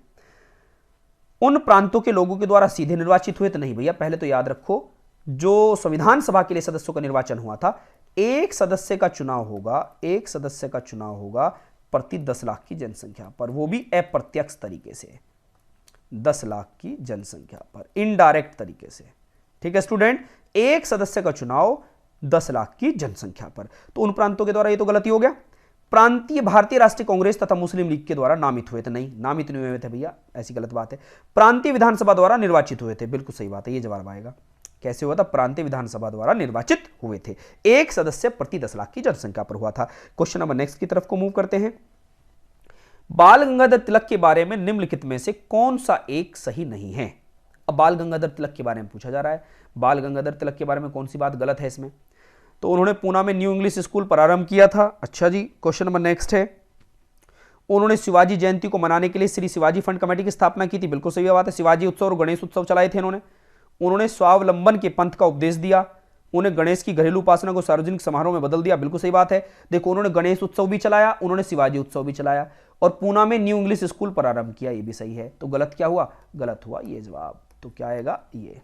उन प्रांतों के लोगों के द्वारा सीधे निर्वाचित हुए तो नहीं भैया। पहले तो याद रखो, जो संविधान सभा के लिए सदस्यों का निर्वाचन हुआ था, एक सदस्य का चुनाव होगा, एक सदस्य का चुनाव होगा प्रति 10 लाख की जनसंख्या पर, वो भी अप्रत्यक्ष तरीके से। 10 लाख की जनसंख्या पर इनडायरेक्ट तरीके से। ठीक है स्टूडेंट, एक सदस्य का चुनाव 10 लाख की जनसंख्या पर। तो उन प्रांतों के द्वारा ये तो गलती हो गया। प्रांतीय भारतीय राष्ट्रीय कांग्रेस तथा मुस्लिम लीग के द्वारा नामित हुए थे। नहीं, नामित नहीं हुए थे भैया, ऐसी गलत बात है। प्रांतीय विधानसभा द्वारा निर्वाचित हुए थे। बिल्कुल सही बात है, ये जवाब आएगा। कैसे हुआ था? प्रांतीय विधानसभा द्वारा निर्वाचित हुए थे। एक सदस्य प्रति 10 लाख की जनसंख्या पर हुआ था। क्वेश्चन नंबर नेक्स्ट की तरफ को मूव करते हैं। बाल गंगाधर तिलक के बारे में निम्नलिखित में से कौन सा एक सही नहीं है? अब बाल गंगाधर तिलक के बारे में पूछा जा रहा है। बाल गंगाधर तिलक के बारे में कौन सी बात गलत है इसमें? तो उन्होंने पूना में न्यू इंग्लिश स्कूल प्रारंभ किया था। अच्छा जी, क्वेश्चन नंबर नेक्स्ट है। उन्होंने शिवाजी जयंती को मनाने के लिए श्री शिवाजी फंड कमेटी की स्थापना की थी। बिल्कुल सही बात है। शिवाजी उत्सव और गणेश उत्सव चलाए थे उन्होंने स्वावलंबन के पंथ का उपदेश दिया। उन्हें गणेश की घरेलू उपासना को सार्वजनिक समारोह में बदल दिया। बिल्कुल सही बात है। देखो, उन्होंने गणेश उत्सव भी चलाया, उन्होंने शिवाजी उत्सव भी चलाया और पूना में न्यू इंग्लिश स्कूल प्रारंभ किया। ये भी सही है। तो गलत क्या हुआ? गलत हुआ ये जवाब। तो क्या आएगा? ये।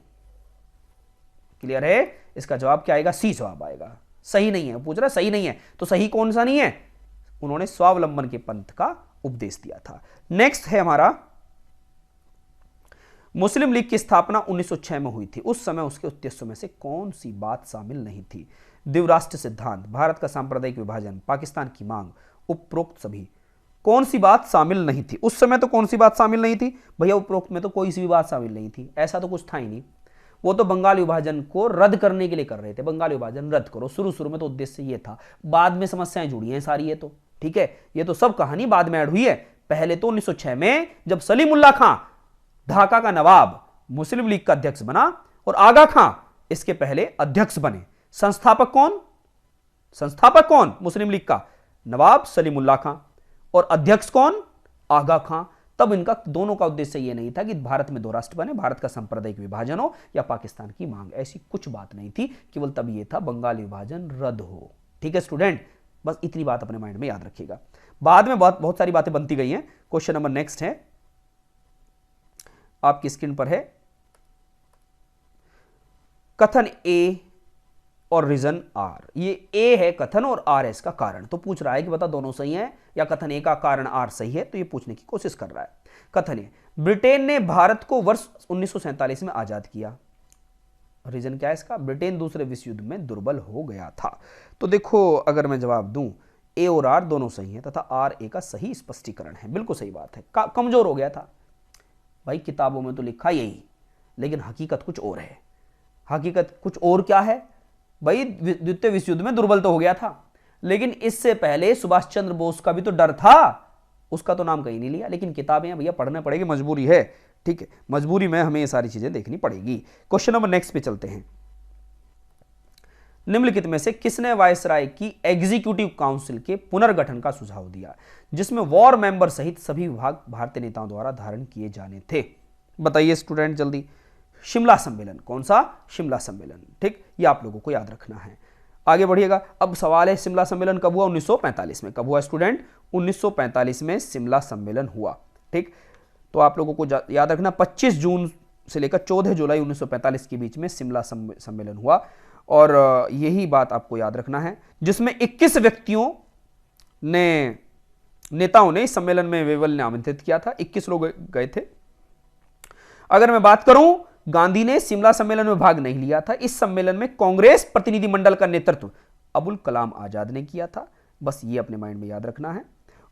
क्लियर है? इसका जवाब क्या आएगा? सी जवाब आएगा। सही नहीं है, पूछ रहा सही नहीं है, तो सही कौन सा नहीं है? उन्होंने स्वावलंबन के पंथ का उपदेश दिया था। नेक्स्ट है हमारा, मुस्लिम लीग की स्थापना 1906 में हुई थी। उस समय उसके उद्देश्यों में से कौन सी बात शामिल नहीं थी? द्विराष्ट्र सिद्धांत, भारत का सांप्रदायिक विभाजन, पाकिस्तान की मांग, उपरोक्त सभी। कौन सी बात शामिल नहीं थी? उस समय तो कौन सी बात शामिल नहीं थी भैया? उपरोक्त में तो कोई सी भी बात शामिल नहीं थी, ऐसा तो कुछ था ही नहीं। वो तो बंगाल विभाजन को रद्द करने के लिए कर रहे थे, बंगाल विभाजन रद्द करो। शुरू शुरू में तो उद्देश्य ये था, बाद में समस्याएं जुड़ी हैं सारी, ये तो ठीक है, ये तो सब कहानी बाद में ऐड हुई है। पहले तो 1906 में जब सलीमुल्लाह खां ढाका का नवाब मुस्लिम लीग का अध्यक्ष बना और आगा खां इसके पहले अध्यक्ष बने। संस्थापक कौन? संस्थापक कौन मुस्लिम लीग का? नवाब सलीमुल्लाह खां। और अध्यक्ष कौन? आगा खां। तब इनका दोनों का उद्देश्य यह नहीं था कि भारत में दो राष्ट्र बने, भारत का सांप्रदायिक विभाजन हो या पाकिस्तान की मांग, ऐसी कुछ बात नहीं थी। केवल तब यह था बंगाल विभाजन रद्द हो। ठीक है स्टूडेंट, बस इतनी बात अपने माइंड में याद रखिएगा। बाद में बहुत सारी बातें बनती गई हैं। क्वेश्चन नंबर नेक्स्ट है, आपकी स्क्रीन पर है, कथन ए और रीजन आर। ये ए है कथन और आर है इसका कारण। तो पूछ रहा है कि बता दोनों सही है या कथन ए का कारण आर सही है, तो ये पूछने की कोशिश कर रहा है। कथन ए, ब्रिटेन ने भारत को वर्ष 1947 में आजाद किया। रीजन क्या है इसका? ब्रिटेन दूसरे विश्व युद्ध में दुर्बल हो गया था। तो देखो, अगर मैं जवाब दूं, ए और आर दोनों सही हैं तथा आर ए का सही स्पष्टीकरण है। बिल्कुल सही बात है, कमजोर हो गया था भाई। किताबों में तो लिखा यही, लेकिन हकीकत कुछ और है। हकीकत कुछ और क्या है भाई? द्वितीय विश्व युद्ध में दुर्बल तो हो गया था, लेकिन इससे पहले सुभाष चंद्र बोस का भी तो डर था, उसका तो नाम कहीं नहीं लिया। लेकिन किताबें भैया पढ़ने पड़ेगी, मजबूरी है। ठीक है, मजबूरी में हमें ये सारी चीजें देखनी पड़ेगी। क्वेश्चन नंबर नेक्स्ट पे चलते हैं। निम्नलिखित में से किसने वायसराय की एग्जीक्यूटिव काउंसिल के पुनर्गठन का सुझाव दिया, जिसमें वॉर मेंबर सहित सभी विभाग भारतीय नेताओं द्वारा धारण किए जाने थे? बताइए स्टूडेंट जल्दी। शिमला सम्मेलन। कौन सा? शिमला सम्मेलन। ठीक, ये आप लोगों को याद रखना है। आगे बढ़िएगा। अब सवाल है, शिमला सम्मेलन कब हुआ? 1945 में। कब हुआ स्टूडेंट? 1945 में शिमला सम्मेलन हुआ। ठीक, तो आप लोगों को याद रखना 25 जून से लेकर 14 जुलाई 1945 के बीच में शिमला सम्मेलन हुआ। और यही बात आपको याद रखना है, जिसमें 21 व्यक्तियों ने, नेताओं ने इस सम्मेलन में वेवल ने आमंत्रित किया था। 21 लोग गए थे। अगर मैं बात करूं, गांधी ने शिमला सम्मेलन में भाग नहीं लिया था। इस सम्मेलन में कांग्रेस प्रतिनिधिमंडल का नेतृत्व अबुल कलाम आजाद ने किया था। बस ये अपने माइंड में याद रखना है।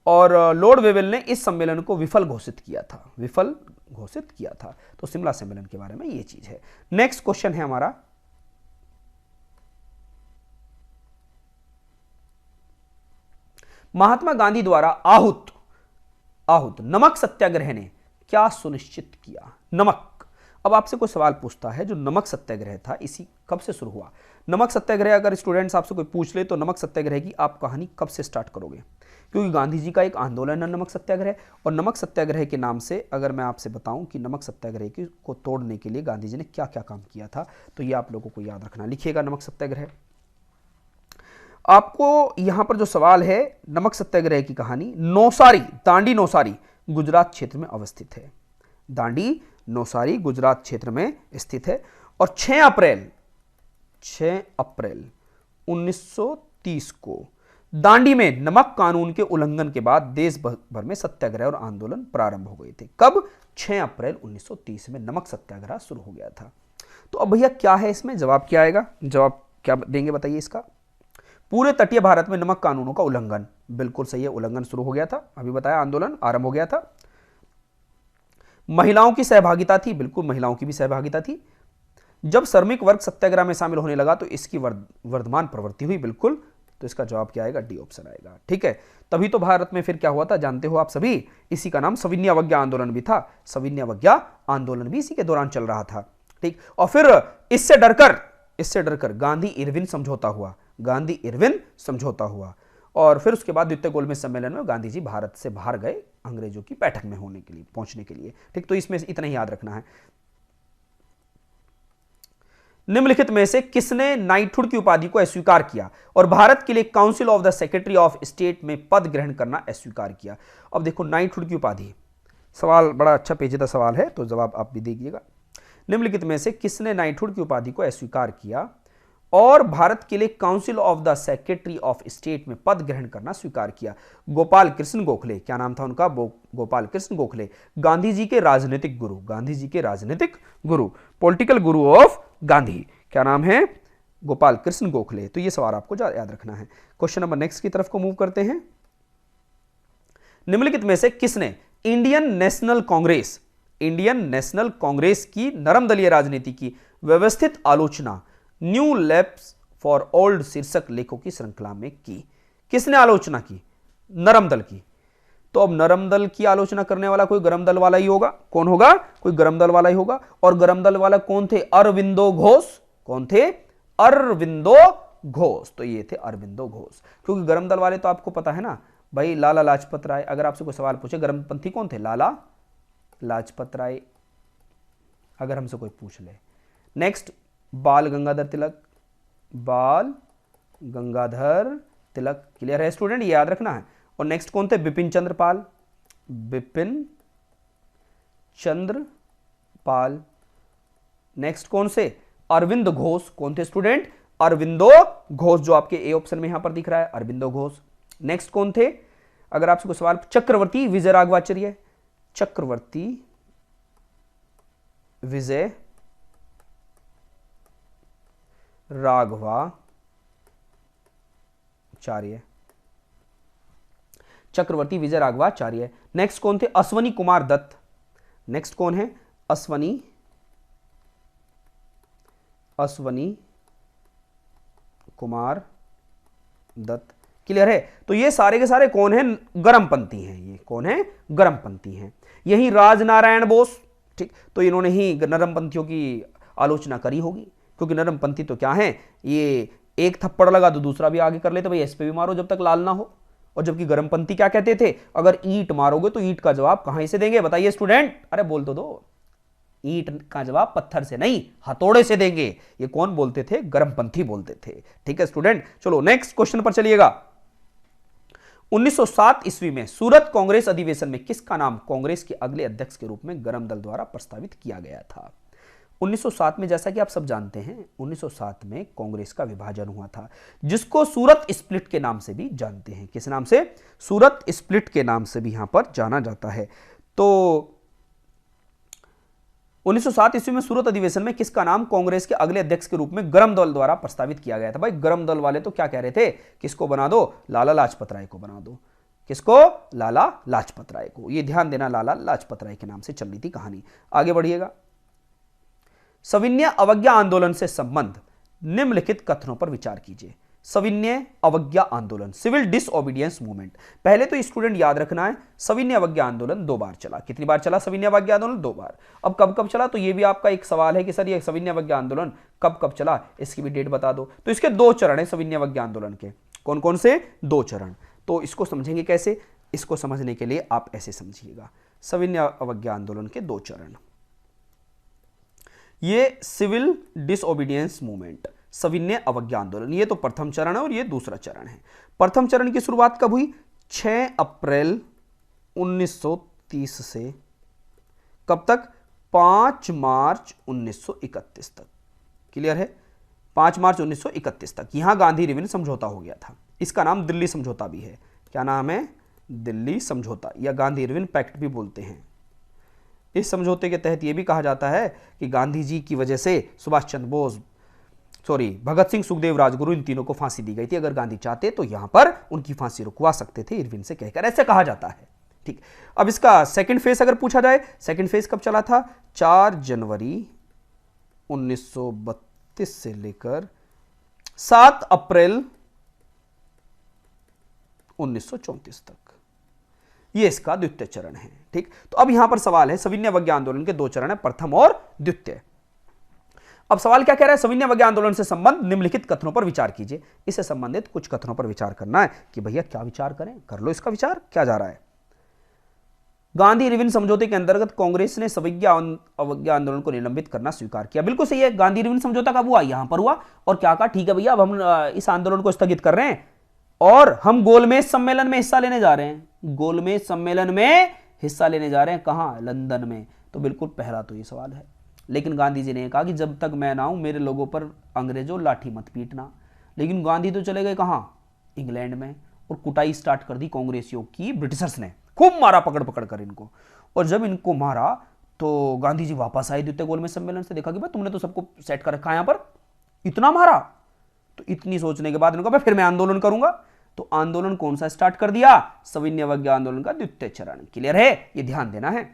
और लॉर्ड वेवल ने इस सम्मेलन को विफल घोषित किया था। विफल घोषित किया था। तो शिमला सम्मेलन के बारे में ये चीज है। नेक्स्ट क्वेश्चन है हमारा, महात्मा गांधी द्वारा आहूत नमक सत्याग्रह ने क्या सुनिश्चित किया? नमक। अब आपसे कोई सवाल पूछता है, जो नमक सत्याग्रह था, इसी कब से शुरू हुआ? नमक सत्याग्रह अगर स्टूडेंट्स आपसे कोई पूछ ले तो नमक सत्याग्रह की आप कहानी कब से स्टार्ट करोगे? क्योंकि गांधी जी का एक आंदोलन है नमक सत्याग्रह। और नमक सत्याग्रह के नाम से अगर मैं आपसे बताऊं कि नमक सत्याग्रह को तोड़ने के लिए गांधी जी ने क्या क्या काम किया था, तो ये आप लोगों को याद रखना। लिखिएगा नमक सत्याग्रह। आपको यहां पर जो सवाल है, नमक सत्याग्रह की कहानी नौसारी, दांडी नौसारी गुजरात क्षेत्र में अवस्थित है। दांडी नौसारी गुजरात क्षेत्र में स्थित है। और 6 अप्रैल 1930 को दांडी में नमक कानून के उल्लंघन के बाद देश भर में सत्याग्रह और आंदोलन प्रारंभ हो गए थे। कब? 6 अप्रैल 1930 में नमक सत्याग्रह शुरू हो गया था। तो अब भैया क्या है इसमें? जवाब क्या आएगा? जवाब क्या देंगे बताइए इसका? पूरे तटीय भारत में नमक कानूनों का उल्लंघन। बिल्कुल सही है, उल्लंघन शुरू हो गया था। अभी बताया, आंदोलन आरंभ हो गया था। महिलाओं की सहभागिता थी। बिल्कुल, महिलाओं की भी सहभागिता थी। जब श्रमिक वर्ग सत्याग्रह में शामिल होने लगा तो इसकी वर्धमान प्रवृत्ति हुई। बिल्कुल, तो इसका जवाब क्या आएगा? डी ऑप्शन आएगा। ठीक है, तभी तो भारत में फिर क्या हुआ था जानते हो आप सभी? इसी का नाम सविनय अवज्ञा आंदोलन भी था। सविनय अवज्ञा आंदोलन भी इसी के दौरान चल रहा था। ठीक, और फिर इससे डरकर गांधी इरविन समझौता हुआ। और फिर उसके बाद द्वितीय गोलमेज सम्मेलन में गांधी जी भारत से बाहर गए, अंग्रेजों की बैठक में पहुंचने के लिए। ठीक, तो इसमें इतना ही याद रखना है। निम्नलिखित में से किसने नाइटहुड की उपाधि को अस्वीकार किया और भारत के लिए council of the secretary of state में पद ग्रहण करना अस्वीकार किया? अब देखो, नाइटहुड की उपाधि, सवाल बड़ा अच्छा पेचीदा सवाल है, तो जवाब आप भी देखिएगा। निम्नलिखित में से किसने नाइटहुड की उपाधि को अस्वीकार किया और भारत के लिए council of the secretary of state में पद ग्रहण करना स्वीकार किया? गोपाल कृष्ण गोखले, क्या नाम था उनका? गोपाल कृष्ण गोखले, गांधी जी के राजनीतिक गुरु, गांधी जी के राजनीतिक गुरु, पॉलिटिकल गुरु ऑफ गांधी, क्या नाम है? गोपाल कृष्ण गोखले। तो ये सवाल आपको याद रखना है। क्वेश्चन नंबर नेक्स्ट की तरफ को मूव करते हैं। निम्नलिखित में से किसने Indian national Congress, Indian national Congress की नरम दलीय राजनीति की व्यवस्थित आलोचना न्यू लेफ्ट फॉर ओल्ड शीर्षक लेखों की श्रृंखला में की? किसने आलोचना की? नरम दल की। तो अब नरम दल की आलोचना करने वाला कोई गरम दल वाला ही होगा। कौन होगा? कोई गरम दल वाला ही होगा। और गरम दल वाला कौन थे? अरविंदो घोष। कौन थे? अरविंदो घोष। तो ये थे अरविंदो घोष। क्योंकि गरम दल वाले तो आपको पता है ना भाई, लाला लाजपत राय। अगर आपसे कोई सवाल पूछे गरमपंथी कौन थे? लाला लाजपत राय, अगर हमसे कोई पूछ ले। नेक्स्ट बाल गंगाधर तिलक, बाल गंगाधर तिलक। क्लियर है स्टूडेंट? ये याद रखना है। और नेक्स्ट कौन थे? बिपिन चंद्र पाल, बिपिन चंद्र पाल। नेक्स्ट कौन से? अरविंद घोष। कौन थे स्टूडेंट? अरविंदो घोष, जो आपके ए ऑप्शन में यहां पर दिख रहा है, अरविंदो घोष। नेक्स्ट कौन थे? अगर आपसे कोई सवाल, चक्रवर्ती विजय राघवाचार्य, चक्रवर्ती विजय राघवाचार्य, चक्रवर्ती विजय राघवाचार्य। नेक्स्ट कौन थे? अश्वनी कुमार दत्त। नेक्स्ट कौन है? अश्वनी कुमार दत्त। क्लियर है? तो ये सारे के सारे कौन हैं? गरमपंथी हैं। ये कौन है? गरमपंथी हैं। यही राजनारायण बोस, ठीक, तो इन्होंने ही नरमपंथियों की आलोचना करी होगी। क्योंकि नरमपंथी तो क्या है, ये एक थप्पड़ लगा तो दूसरा भी आगे कर लेते, भाई इस पे भी मारो जब तक लाल ना हो। और जबकि गरमपंथी क्या कहते थे? अगर ईंट मारोगे तो ईंट का जवाब कहां से देंगे? बताइए स्टूडेंट, अरे बोल तो दो। ईंट का जवाब पत्थर से नहीं, हथौड़े से देंगे। ये कौन बोलते थे? गरमपंथी बोलते थे। ठीक है स्टूडेंट, चलो नेक्स्ट क्वेश्चन पर चलिएगा। 1907 ईस्वी में सूरत कांग्रेस अधिवेशन में किसका नाम कांग्रेस के अगले अध्यक्ष के रूप में गरम दल द्वारा प्रस्तावित किया गया था? 1907 में, जैसा कि आप सब जानते हैं, 1907 में कांग्रेस का विभाजन हुआ था, जिसको सूरत स्प्लिट के नाम से भी जानते हैं। किस नाम से? सूरत स्प्लिट के नाम से भी यहां पर जाना जाता है। तो 1907 ईस्वी में सूरत अधिवेशन में किसका नाम कांग्रेस के अगले अध्यक्ष के रूप में गरम दल द्वारा प्रस्तावित किया गया था? भाई गरम दल वाले तो क्या कह रहे थे? किसको बना दो? लाला लाजपत राय को बना दो। किसको? लाला लाजपत राय को। ये ध्यान देना, लाला लाजपत राय के नाम से चल रही थी कहानी। आगे बढ़िएगा। सविनय अवज्ञा आंदोलन से संबंध निम्नलिखित कथनों पर विचार कीजिए। सविनय अवज्ञा आंदोलन, सिविल डिसओबीडियंस मूवमेंट। पहले तो स्टूडेंट याद रखना है, सविनय अवज्ञा आंदोलन 2 बार चला। कितनी बार चला सविनय अवज्ञा आंदोलन? 2 बार। अब कब कब चला? तो ये भी आपका एक सवाल है कि सर ये सविनय अवज्ञा आंदोलन कब कब चला, इसकी भी डेट बता दो। तो इसके 2 चरण है सविनय अवज्ञा आंदोलन के। कौन कौन से? 2 चरण। तो इसको समझेंगे कैसे? इसको समझने के लिए आप ऐसे समझिएगा, सविनय अवज्ञा आंदोलन के 2 चरण। ये सिविल डिसओबीडियंस मूवमेंट, सविनय अवज्ञा आंदोलन, ये तो प्रथम चरण है और ये दूसरा चरण है। प्रथम चरण की शुरुआत कब हुई? 6 अप्रैल 1930 से कब तक? 5 मार्च 1931 तक। क्लियर है? 5 मार्च 1931 तक यहां गांधी रिविन समझौता हो गया था। इसका नाम दिल्ली समझौता भी है। क्या नाम है? दिल्ली समझौता, या गांधी इरविन पैक्ट भी बोलते हैं। इस समझौते के तहत यह भी कहा जाता है कि गांधी जी की वजह से सुभाष चंद्र बोस, भगत सिंह, सुखदेव, राजगुरु, इन तीनों को फांसी दी गई थी। अगर गांधी चाहते तो यहां पर उनकी फांसी रुकवा सकते थे इरविन से कहकर, ऐसे कहा जाता है। ठीक, अब इसका सेकंड फेज अगर पूछा जाए, सेकंड फेज कब चला था? 4 जनवरी 1932 से लेकर 7 अप्रैल 1934 तक। ये इसका द्वितीय चरण है। ठीक, तो अब यहां पर सवाल है, सविनय अवज्ञा आंदोलन के 2 चरण है, प्रथम और द्वितीय। अब सवाल क्या कह रहा है? सविनय अवज्ञा आंदोलन से संबंध निम्नलिखित कथनों पर विचार कीजिए। इससे संबंधित कुछ कथनों पर विचार करना है कि भैया क्या विचार करें, कर लो इसका विचार, क्या जा रहा है। गांधी इरविन समझौते के अंतर्गत कांग्रेस ने सविनय अवज्ञा आंदोलन को निलंबित करना स्वीकार किया। बिल्कुल सही है। गांधी इरविन समझौता कब हुआ? यहां पर हुआ। और क्या कहा? ठीक है भैया, अब हम इस आंदोलन को स्थगित कर रहे हैं और हम गोलमेज सम्मेलन में हिस्सा लेने जा रहे हैं। गोलमेज सम्मेलन में हिस्सा लेने जा रहे हैं, कहां? लंदन में। तो बिल्कुल पहला तो ये सवाल है। लेकिन गांधी जी ने कहा कि जब तक मैं ना हूं मेरे लोगों पर अंग्रेजों लाठी मत पीटना। लेकिन गांधी तो चले गए कहां, इंग्लैंड में, और कुटाई स्टार्ट कर दी कांग्रेसियों की। ब्रिटिशर्स ने खूब मारा पकड़ पकड़ कर इनको, और जब इनको मारा तो गांधी जी वापस आए द्वितीय गोलमेज सम्मेलन से, देखा कि भाई तुमने तो सबको सेट कर रखा है यहां पर, इतना मारा। तो इतनी सोचने के बाद इनको कहा फिर मैं आंदोलन करूंगा। तो आंदोलन कौन सा स्टार्ट कर दिया, सविनय अवज्ञा आंदोलन का द्वितीय चरण। क्लियर है, ये ध्यान देना है।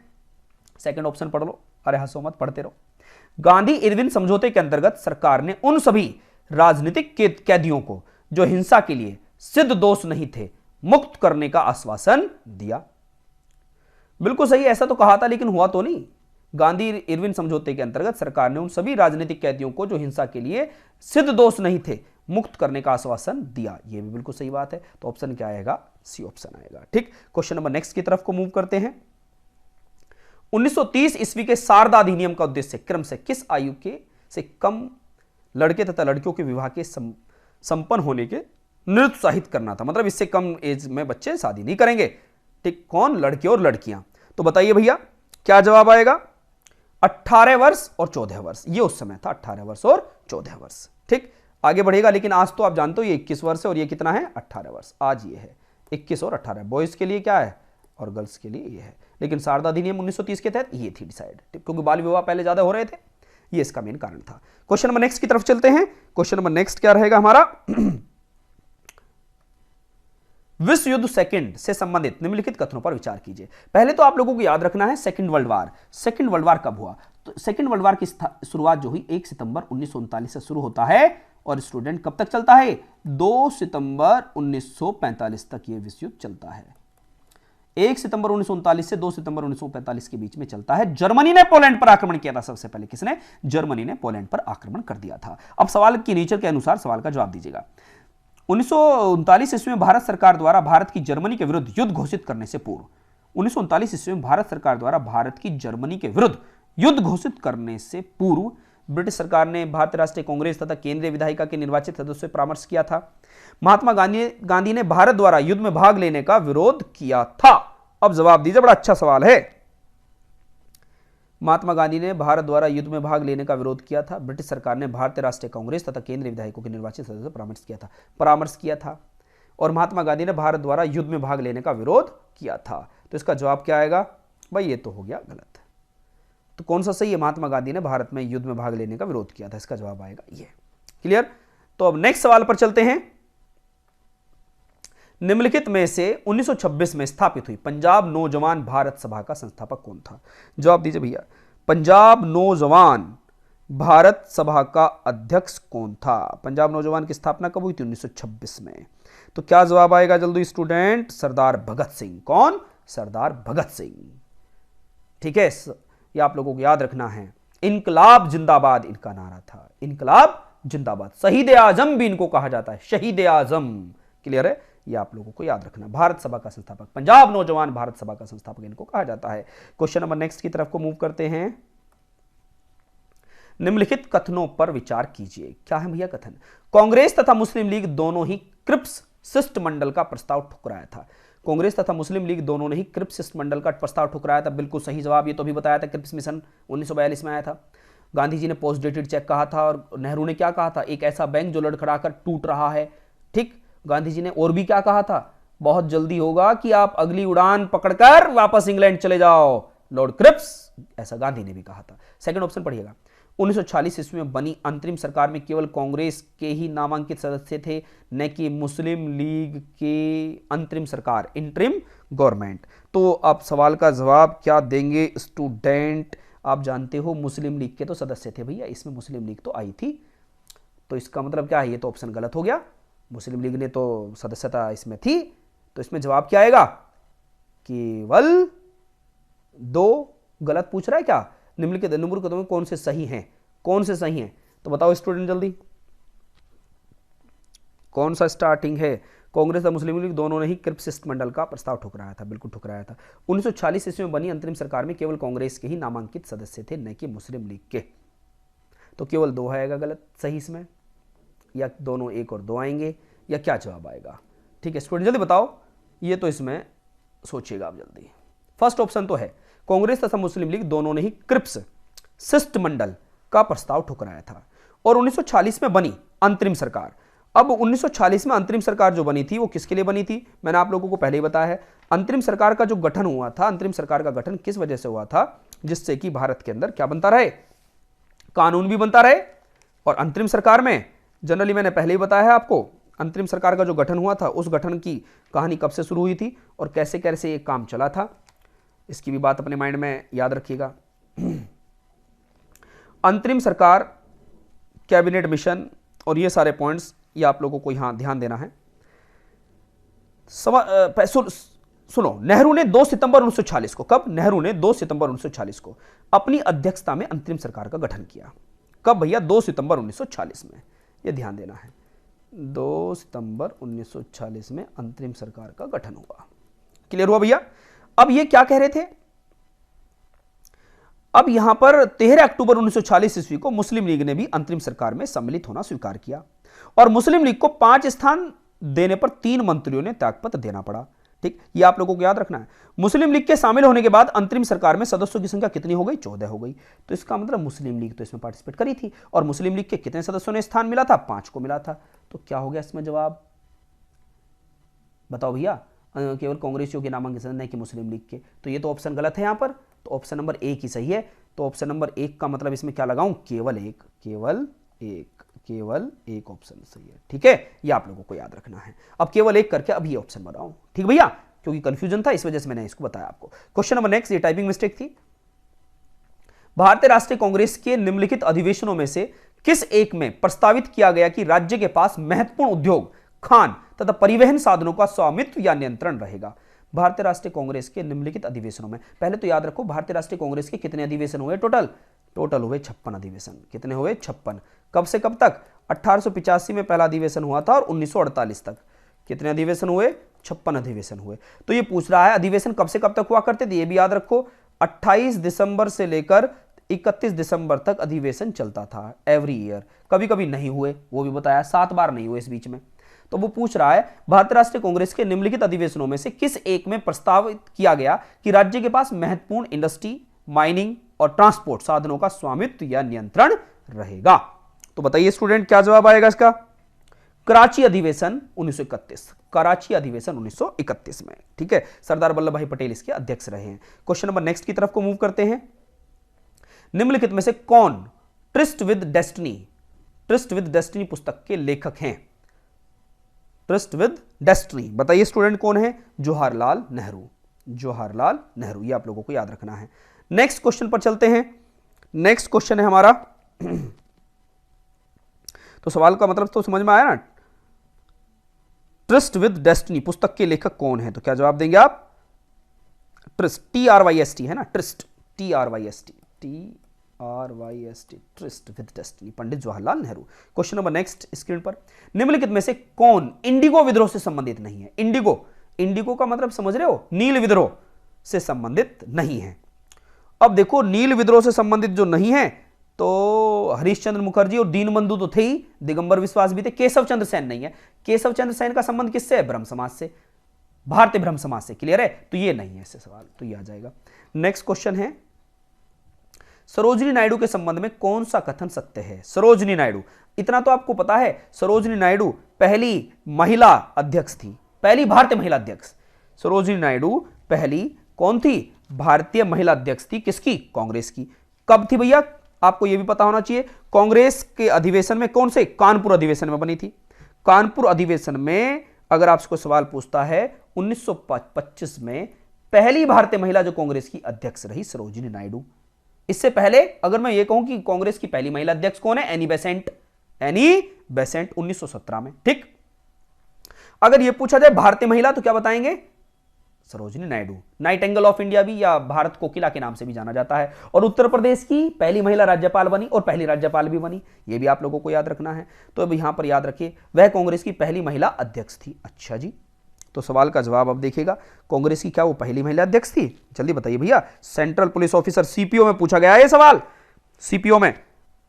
सेकंड ऑप्शन पढ़ लो, अरे हंसो मत, पढ़ते रहो। गांधी इरविन समझौते के अंतर्गत सरकार ने उन सभी राजनीतिक कैदियों को जो हिंसा के लिए सिद्ध दोष नहीं थे मुक्त करने का आश्वासन दिया। बिल्कुल सही, ऐसा तो कहा था लेकिन हुआ तो नहीं। गांधी इरविन समझौते के अंतर्गत सरकार ने उन सभी राजनीतिक कैदियों को जो हिंसा के लिए सिद्ध दोष नहीं थे मुक्त करने का आश्वासन दिया। यह भी बिल्कुल सही बात है। तो ऑप्शन क्या आएगा, सी ऑप्शन आएगा। ठीक, क्वेश्चन नंबर नेक्स्ट की तरफ को मूव करते हैं। 1930 ईस्वी के शारदा अधिनियम का उद्देश्य क्रम से किस आयु के से कम लड़के तथा लड़कियों के विवाह के संपन्न होने के निरुत्साहित करना था। मतलब इससे कम एज में बच्चे शादी नहीं करेंगे। ठीक, कौन, लड़के और लड़कियां। तो बताइए भैया क्या जवाब आएगा, 18 वर्ष और 14 वर्ष। ये उस समय था, 18 वर्ष और 14 वर्ष। ठीक, आगे बढ़ेगा, लेकिन आज तो आप जानते हो ये 21 वर्ष है और ये कितना है, 18 वर्ष। आज ये है 21 और 18, बॉयज के लिए क्या है और गर्ल्स के लिए ये है। लेकिन शारदा अधिनियम 1930 के तहत ये थी डिसाइड, क्योंकि बाल विवाह पहले ज्यादा हो रहे थे, ये इसका मेन कारण था। क्वेश्चन नंबर नेक्स्ट की तरफ चलते हैं। क्वेश्चन नंबर नेक्स्ट क्या रहेगा हमारा, विश्व युद्ध सेकंड से संबंधित निम्नलिखित कथनों पर विचार कीजिए। पहले तो आप लोगों को याद रखना है second world war. Second world war कब हुआ, तो सेकंड वर्ल्ड वार की शुरुआत जो हुई 1 सितंबर 1939 से शुरू होता है और स्टूडेंट कब तक चलता है, 2 सितंबर 1945 तक ये विश्व युद्ध चलता है। 1 सितंबर 1939 से 2 सितंबर 1945 के बीच में चलता है। जर्मनी ने पोलैंड पर आक्रमण किया था सबसे पहले। किसने, जर्मनी ने पोलैंड पर आक्रमण कर दिया था। अब सवाल की नेचर के अनुसार सवाल का जवाब दीजिएगा। 1939 ईस्वी में भारत सरकार द्वारा भारत की जर्मनी के विरुद्ध युद्ध घोषित करने से पूर्व, 1939 ईस्वी में भारत सरकार द्वारा भारत की जर्मनी के विरुद्ध युद्ध घोषित करने से पूर्व ब्रिटिश सरकार ने भारतीय राष्ट्रीय कांग्रेस तथा केंद्रीय विधायिका के निर्वाचित सदस्यों से परामर्श किया था। महात्मा गांधी ने भारत द्वारा युद्ध में भाग लेने का विरोध किया था। अब जवाब दीजिए, बड़ा अच्छा सवाल है। महात्मा गांधी ने भारत द्वारा युद्ध में भाग लेने का विरोध किया था। ब्रिटिश सरकार ने भारतीय राष्ट्रीय कांग्रेस तथा केंद्रीय विधायकों के निर्वाचित सदस्यों से परामर्श किया था। और महात्मा गांधी ने भारत द्वारा युद्ध में भाग लेने का विरोध किया था। तो इसका जवाब क्या आएगा भाई, ये तो हो गया गलत। तो कौन सा सही है, महात्मा गांधी ने भारत में युद्ध में भाग लेने का विरोध किया था, इसका जवाब आएगा ये। क्लियर। तो अब नेक्स्ट सवाल पर चलते हैं। निम्नलिखित में से 1926 में स्थापित हुई पंजाब नौजवान भारत सभा का संस्थापक कौन था। जवाब दीजिए भैया, पंजाब नौजवान भारत सभा का अध्यक्ष कौन था। पंजाब नौजवान की स्थापना कब हुई थी, 1926 में। तो क्या जवाब आएगा जल्दी स्टूडेंट, सरदार भगत सिंह। कौन, सरदार भगत सिंह। ठीक है, ये आप लोगों को याद रखना है। इनकलाब जिंदाबाद इनका नारा था, इनकलाब जिंदाबाद। शहीद आजम भी इनको कहा जाता है, शहीद आजम। क्लियर है, ये आप लोगों को याद रखना। भारत सभा का संस्थापक, पंजाब नौजवान भारत सभा का संस्थापक इनको कहा जाता है। क्वेश्चन नंबर नेक्स्ट की तरफ को मूव करते हैं। निम्नलिखित कथनों पर विचार कीजिए। क्या है भैया कथन, कांग्रेस तथा मुस्लिम लीग दोनों ही क्रिप्स शिष्टमंडल का प्रस्ताव ठुकराया था। कांग्रेस तथा मुस्लिम लीग दोनों ने ही क्रिप्स शिष्टमंडल का प्रस्ताव ठुकराया था। बिल्कुल सही जवाब, ये तो भी बताया था, क्रिप्स मिशन 1942 में आया था। गांधी जी ने पोस्ट डेटेड चेक कहा था और नेहरू ने क्या कहा था, एक ऐसा बैंक जो लड़खड़ाकर टूट रहा है। ठीक, गांधी जी ने और भी क्या कहा था, बहुत जल्दी होगा कि आप अगली उड़ान पकड़कर वापस इंग्लैंड चले जाओ, लॉर्ड क्रिप्स, ऐसा गांधी ने भी कहा था। सेकंड ऑप्शन पढ़िएगा। 1946 ईस्वी में बनी अंतरिम सरकार में केवल कांग्रेस के ही नामांकित सदस्य थे, न कि मुस्लिम लीग के अंतरिम सरकार, इंटरिम गवर्नमेंट। तो आप सवाल का जवाब क्या देंगे स्टूडेंट, आप जानते हो मुस्लिम लीग के तो सदस्य थे भैया, इसमें मुस्लिम लीग तो आई थी। तो इसका मतलब क्या है, ये तो ऑप्शन गलत हो गया, मुस्लिम लीग ने तो सदस्यता इसमें थी। तो इसमें जवाब क्या आएगा, केवल 2 गलत पूछ रहा है क्या, निम्नलिखित कथनों में कौन से सही हैं, कौन से सही हैं, तो बताओ स्टूडेंट जल्दी, कौन सा स्टार्टिंग है। कांग्रेस और मुस्लिम लीग दोनों ने ही क्रिप्स शिष्टमंडल का प्रस्ताव ठुकराया था, बिल्कुल ठुकराया था। 1946 ईस्वी में बनी अंतरिम सरकार में केवल कांग्रेस के ही नामांकित सदस्य थे, न कि मुस्लिम लीग के। तो केवल 2 आएगा गलत सही इसमें, या दोनों 1 और 2 आएंगे, या क्या जवाब आएगा। ठीक है स्टूडेंट जल्दी बताओ, ये तो इसमें सोचिएगा आप जल्दी। फर्स्ट ऑप्शन तो है कांग्रेस तथा मुस्लिम लीग दोनों ने ही क्रिप्स शिष्टमंडल का प्रस्ताव ठुकराया था। और 1946 में बनी अंतरिम सरकार। अब 1946 में अंतरिम सरकार जो बनी थी वो किसके लिए बनी थी, मैंने आप लोगों को पहले ही बताया है। अंतरिम सरकार का जो गठन हुआ था, अंतरिम सरकार का गठन किस वजह से हुआ था, जिससे कि भारत के अंदर क्या बनता रहे, कानून भी बनता रहे। और अंतरिम सरकार में जनरली मैंने पहले ही बताया है आपको, अंतरिम सरकार का जो गठन हुआ था उस गठन की कहानी कब से शुरू हुई थी और कैसे कैसे ये काम चला था, इसकी भी बात अपने माइंड में याद रखिएगा। अंतरिम सरकार, कैबिनेट मिशन और ये सारे पॉइंट्स ये आप लोगों को यहां ध्यान देना है। सुनो, नेहरू ने 2 सितंबर 1946 को, कब, नेहरू ने 2 सितंबर 1946 को अपनी अध्यक्षता में अंतरिम सरकार का गठन किया। कब भैया, 2 सितंबर 1946 में, यह ध्यान देना है। 2 सितंबर 1946 में अंतरिम सरकार का गठन हुआ। क्लियर हुआ भैया। अब ये क्या कह रहे थे, अब यहां पर 13 अक्टूबर 1946 ईस्वी को मुस्लिम लीग ने भी अंतरिम सरकार में सम्मिलित होना स्वीकार किया और मुस्लिम लीग को 5 स्थान देने पर 3 मंत्रियों ने त्यागपत्र देना पड़ा। ठीक, ये आप लोगों को याद रखना है। मुस्लिम लीग के शामिल होने के बाद अंतरिम सरकार में सदस्यों की संख्या कितनी हो गई, 14 हो गई। तो इसका मतलब मुस्लिम लीग तो इसमें पार्टिसिपेट करी थी और मुस्लिम लीग के कितने सदस्यों ने स्थान मिला था, 5 को मिला था। तो क्या हो गया इसमें जवाब, बताओ भैया, केवल कांग्रेसियों के नामांकन नहीं कि मुस्लिम लीग के, तो ये तो ऑप्शन गलत है यहां पर। तो ऑप्शन नंबर 1 ही सही है। तो ऑप्शन नंबर 1 का मतलब इसमें क्या लगाऊं, केवल एक, केवल एक ऑप्शन सही है। ठीक है, ये आप लोगों को याद रखना है। अब केवल एक करके अब ये ऑप्शन बनाऊं, ठीक भैया, क्योंकि कंफ्यूजन था इस वजह से मैंने इसको बताया आपको। क्वेश्चन नंबर नेक्स्ट, ये टाइपिंग मिस्टेक थी। भारतीय राष्ट्रीय कांग्रेस के निम्नलिखित अधिवेशनों में से किस एक में प्रस्तावित किया गया कि राज्य के पास महत्वपूर्ण उद्योग, खान तथा परिवहन साधनों का स्वामित्व या नियंत्रण रहेगा। भारतीय राष्ट्रीय कांग्रेस के निम्नलिखित अधिवेशनों में, पहले तो याद रखो भारतीय राष्ट्रीय कांग्रेस के कितने अधिवेशन हुए, टोटल हुए 56 अधिवेशन। कितने हुए, 56। कब से कब तक, 1885 में पहला अधिवेशन हुआ था और 1948 तक कितने अधिवेशन हुए, 56 अधिवेशन हुए। तो ये पूछ रहा है अधिवेशन कब से कब तक हुआ करते थे, ये भी याद रखो, 28 दिसंबर से लेकर 31 दिसंबर तक अधिवेशन चलता था एवरी ईयर। कभी कभी नहीं हुए, वो भी बताया, 7 बार नहीं हुए इस बीच में। तो वो पूछ रहा है भारतीय राष्ट्रीय कांग्रेस के निम्नलिखित अधिवेशनों में से किस एक में प्रस्तावित किया गया कि राज्य के पास महत्वपूर्ण इंडस्ट्री, माइनिंग और ट्रांसपोर्ट साधनों का स्वामित्व या नियंत्रण रहेगा। तो बताइए स्टूडेंट क्या जवाब आएगा इसका। कराची अधिवेशन 1931, कराची अधिवेशन 1931 में। ठीक है, सरदार वल्लभ भाई पटेल इसके अध्यक्ष रहे हैं। क्वेश्चन नंबर नेक्स्ट की तरफ को मूव करते हैं। निम्नलिखित में से कौन ट्रिस्ट विद डेस्टिनी पुस्तक के लेखक हैं। ट्रिस्ट विद डेस्टिनी, बताइए स्टूडेंट कौन है, जवाहरलाल नेहरू, ये आप लोगों को याद रखना है। नेक्स्ट क्वेश्चन पर चलते हैं। नेक्स्ट क्वेश्चन है हमारा, तो सवाल का मतलब तो समझ में आया ना, ट्रिस्ट विद डेस्टिनी पुस्तक के लेखक कौन है, तो क्या जवाब देंगे आप, ट्रिस्ट, TRYST है ना, tryst, TRYST, tryst with destiny, Pandit Jawaharlal Nehru. Question number next screen पर, निम्नलिखित में से कौन इंडिगो विद्रोह से संबंधित नहीं है। इंडिगो का मतलब समझ रहे हो, नील विद्रोह से संबंधित नहीं है। अब देखो नील विद्रोह से संबंधित जो नहीं है, तो हरीशचंद्र मुखर्जी और दीनबंधु तो थे ही, दिगंबर विश्वास भी थे, केशव चंद्र सेन नहीं है। केशव चंद्र सेन का संबंध किससे है, ब्रह्म समाज से, भारतीय ब्रह्म समाज से। क्लियर है, तो ये नहीं है इससे सवाल, तो ये आ जाएगा। नेक्स्ट क्वेश्चन है, सरोजिनी नायडू के संबंध में कौन सा कथन सत्य है। सरोजिनी नायडू, इतना तो आपको पता है, सरोजिनी नायडू पहली महिला अध्यक्ष थी, पहली भारतीय महिला अध्यक्ष। सरोजिनी नायडू पहली कौन थी, भारतीय महिला अध्यक्ष थी, किसकी, कांग्रेस की। कब थी भैया, आपको यह भी पता होना चाहिए, कांग्रेस के अधिवेशन में, कौन से, कानपुर अधिवेशन में बनी थी। कानपुर अधिवेशन में अगर आपसे सवाल पूछता है, 1925 में पहली भारतीय महिला जो कांग्रेस की अध्यक्ष रही, सरोजिनी नायडू। इससे पहले अगर मैं ये कहूं कि कांग्रेस की पहली महिला अध्यक्ष कौन है, एनी बेसेंट 1917 में। ठीक, अगर यह पूछा जाए भारतीय महिला तो क्या बताएंगे, Sarojini Naidu. Nightingale of India भी या भारत कोकिला के नाम से भी जाना जाता है। और उत्तर प्रदेश की पहली महिला राज्यपाल बनी और पहली राज्यपाल भी बनी, यह भी आप लोगों को याद रखना है। तो अब यहां पर याद रखिए, वह कांग्रेस की पहली महिला अध्यक्ष थी। अच्छा जी, तो सवाल का जवाब अब देखिएगा, कांग्रेस की क्या वो पहली महिला अध्यक्ष थी, जल्दी बताइए भैया। सेंट्रल पुलिस ऑफिसर, सीपीओ में पूछा गया है ये सवाल, सीपीओ में।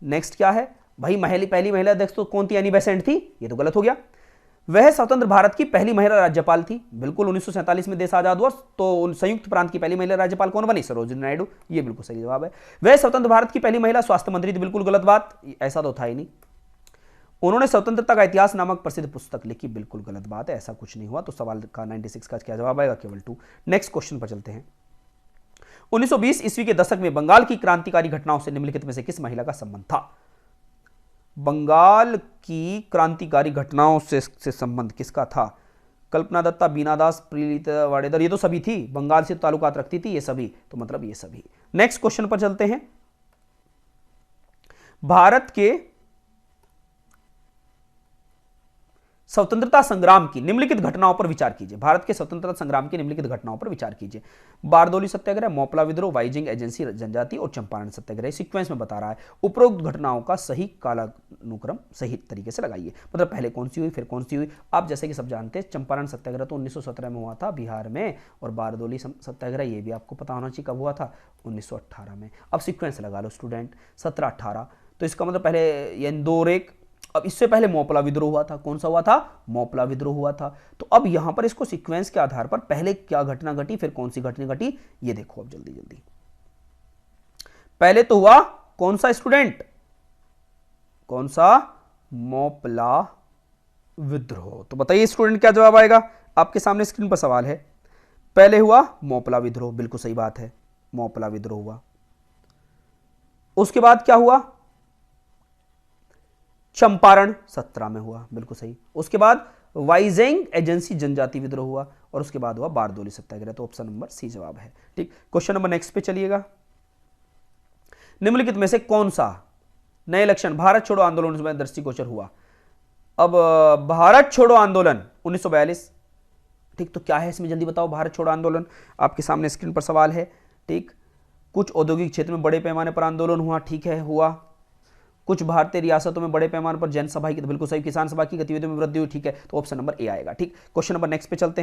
नेक्स्ट क्या है भाई, पहली महिला अध्यक्ष तो कौन थी, एनी बेसेंट थी, ये तो गलत हो गया। वह स्वतंत्र भारत की पहली महिला राज्यपाल थी। बिल्कुल, 1947 में देश आजाद हुआ तो संयुक्त प्रांत की पहली महिला राज्यपाल कौन बनी? सरोजिनी नायडू। ये बिल्कुल सही जवाब है। वह स्वतंत्र भारत की पहली महिला स्वास्थ्य मंत्री थी। बिल्कुल गलत बात, ऐसा तो था ही नहीं। उन्होंने स्वतंत्रता का इतिहास नामक प्रसिद्ध पुस्तक लिखी। बिल्कुल गलत बात है, ऐसा कुछ नहीं हुआ। तो सवाल का 96 का क्या जवाब आएगा? केवल 2। नेक्स्ट क्वेश्चन पर चलते हैं। 1920 ईस्वी के दशक में बंगाल की क्रांतिकारी घटनाओं से निम्नलिखित में से किस महिला का संबंध था? बंगाल की क्रांतिकारी घटनाओं से संबंध किसका था? कल्पना दत्ता, बीना दास, प्रीलिता वाडेकर, ये तो सभी थी, बंगाल से ताल्लुकात रखती थी ये सभी, तो मतलब ये सभी। नेक्स्ट क्वेश्चन पर चलते हैं। भारत के स्वतंत्रता संग्राम की निम्नलिखित घटनाओं पर विचार कीजिए। भारत के स्वतंत्रता संग्राम की निम्नलिखित घटनाओं पर विचार कीजिए। बारदोली सत्याग्रह, मोपला विद्रोह, वाइजिंग एजेंसी जनजाति और चंपारण सत्याग्रह। सीक्वेंस में बता रहा है। उपरोक्त घटनाओं का सही कालानुक्रम सही तरीके से लगाइए। मतलब पहले कौन सी हुई, फिर कौन सी हुई। आप जैसे कि सब जानते हैं, चंपारण सत्याग्रह तो 1917 में हुआ था बिहार में, और बारदोली सत्याग्रह ये भी आपको पता होना चाहिए कब हुआ था, 1918 में। अब सीक्वेंस लगा लो स्टूडेंट, 17-18, तो इसका मतलब पहले ये इंदौर एक, अब इससे पहले मोपला विद्रोह हुआ था। कौन सा हुआ था? मोपला विद्रोह हुआ था। तो अब यहां पर इसको सीक्वेंस के आधार पर पहले क्या घटना घटी, फिर कौन सी घटना घटी, ये देखो अब जल्दी जल्दी। पहले तो हुआ कौन सा स्टूडेंट? कौन सा? मोपला विद्रोह। तो बताइए स्टूडेंट क्या जवाब आएगा? आपके सामने स्क्रीन पर सवाल है। पहले हुआ मोपला विद्रोह, बिल्कुल सही बात है, मोपला विद्रोह हुआ। उसके बाद क्या हुआ? चंपारण 17 में हुआ, बिल्कुल सही। उसके बाद वाइजेंग एजेंसी जनजाति विद्रोह हुआ, और उसके बाद हुआ बारदोली सत्याग्रह। तो ऑप्शन नंबर सी जवाब है। ठीक, क्वेश्चन नंबर नेक्स्ट पे चलिएगा। निम्नलिखित में से कौन सा नए लक्षण भारत छोड़ो आंदोलन में दृष्टिगोचर हुआ? अब भारत छोड़ो आंदोलन 1942, ठीक, तो क्या है इसमें जल्दी बताओ। भारत छोड़ो आंदोलन आपके सामने स्क्रीन पर सवाल है। ठीक, कुछ औद्योगिक क्षेत्र में बड़े पैमाने पर आंदोलन हुआ, ठीक है, हुआ। कुछ भारतीय रियासतों में बड़े पैमाने पर जनसभा की, तो बिल्कुल सही। किसान सभा की गतिविधियों में वृद्धि हुई, ठीक है, तो ऑप्शन नंबर ए आएगा। ठीक, क्वेश्चन नंबर नेक्स्ट पे चलते हैं।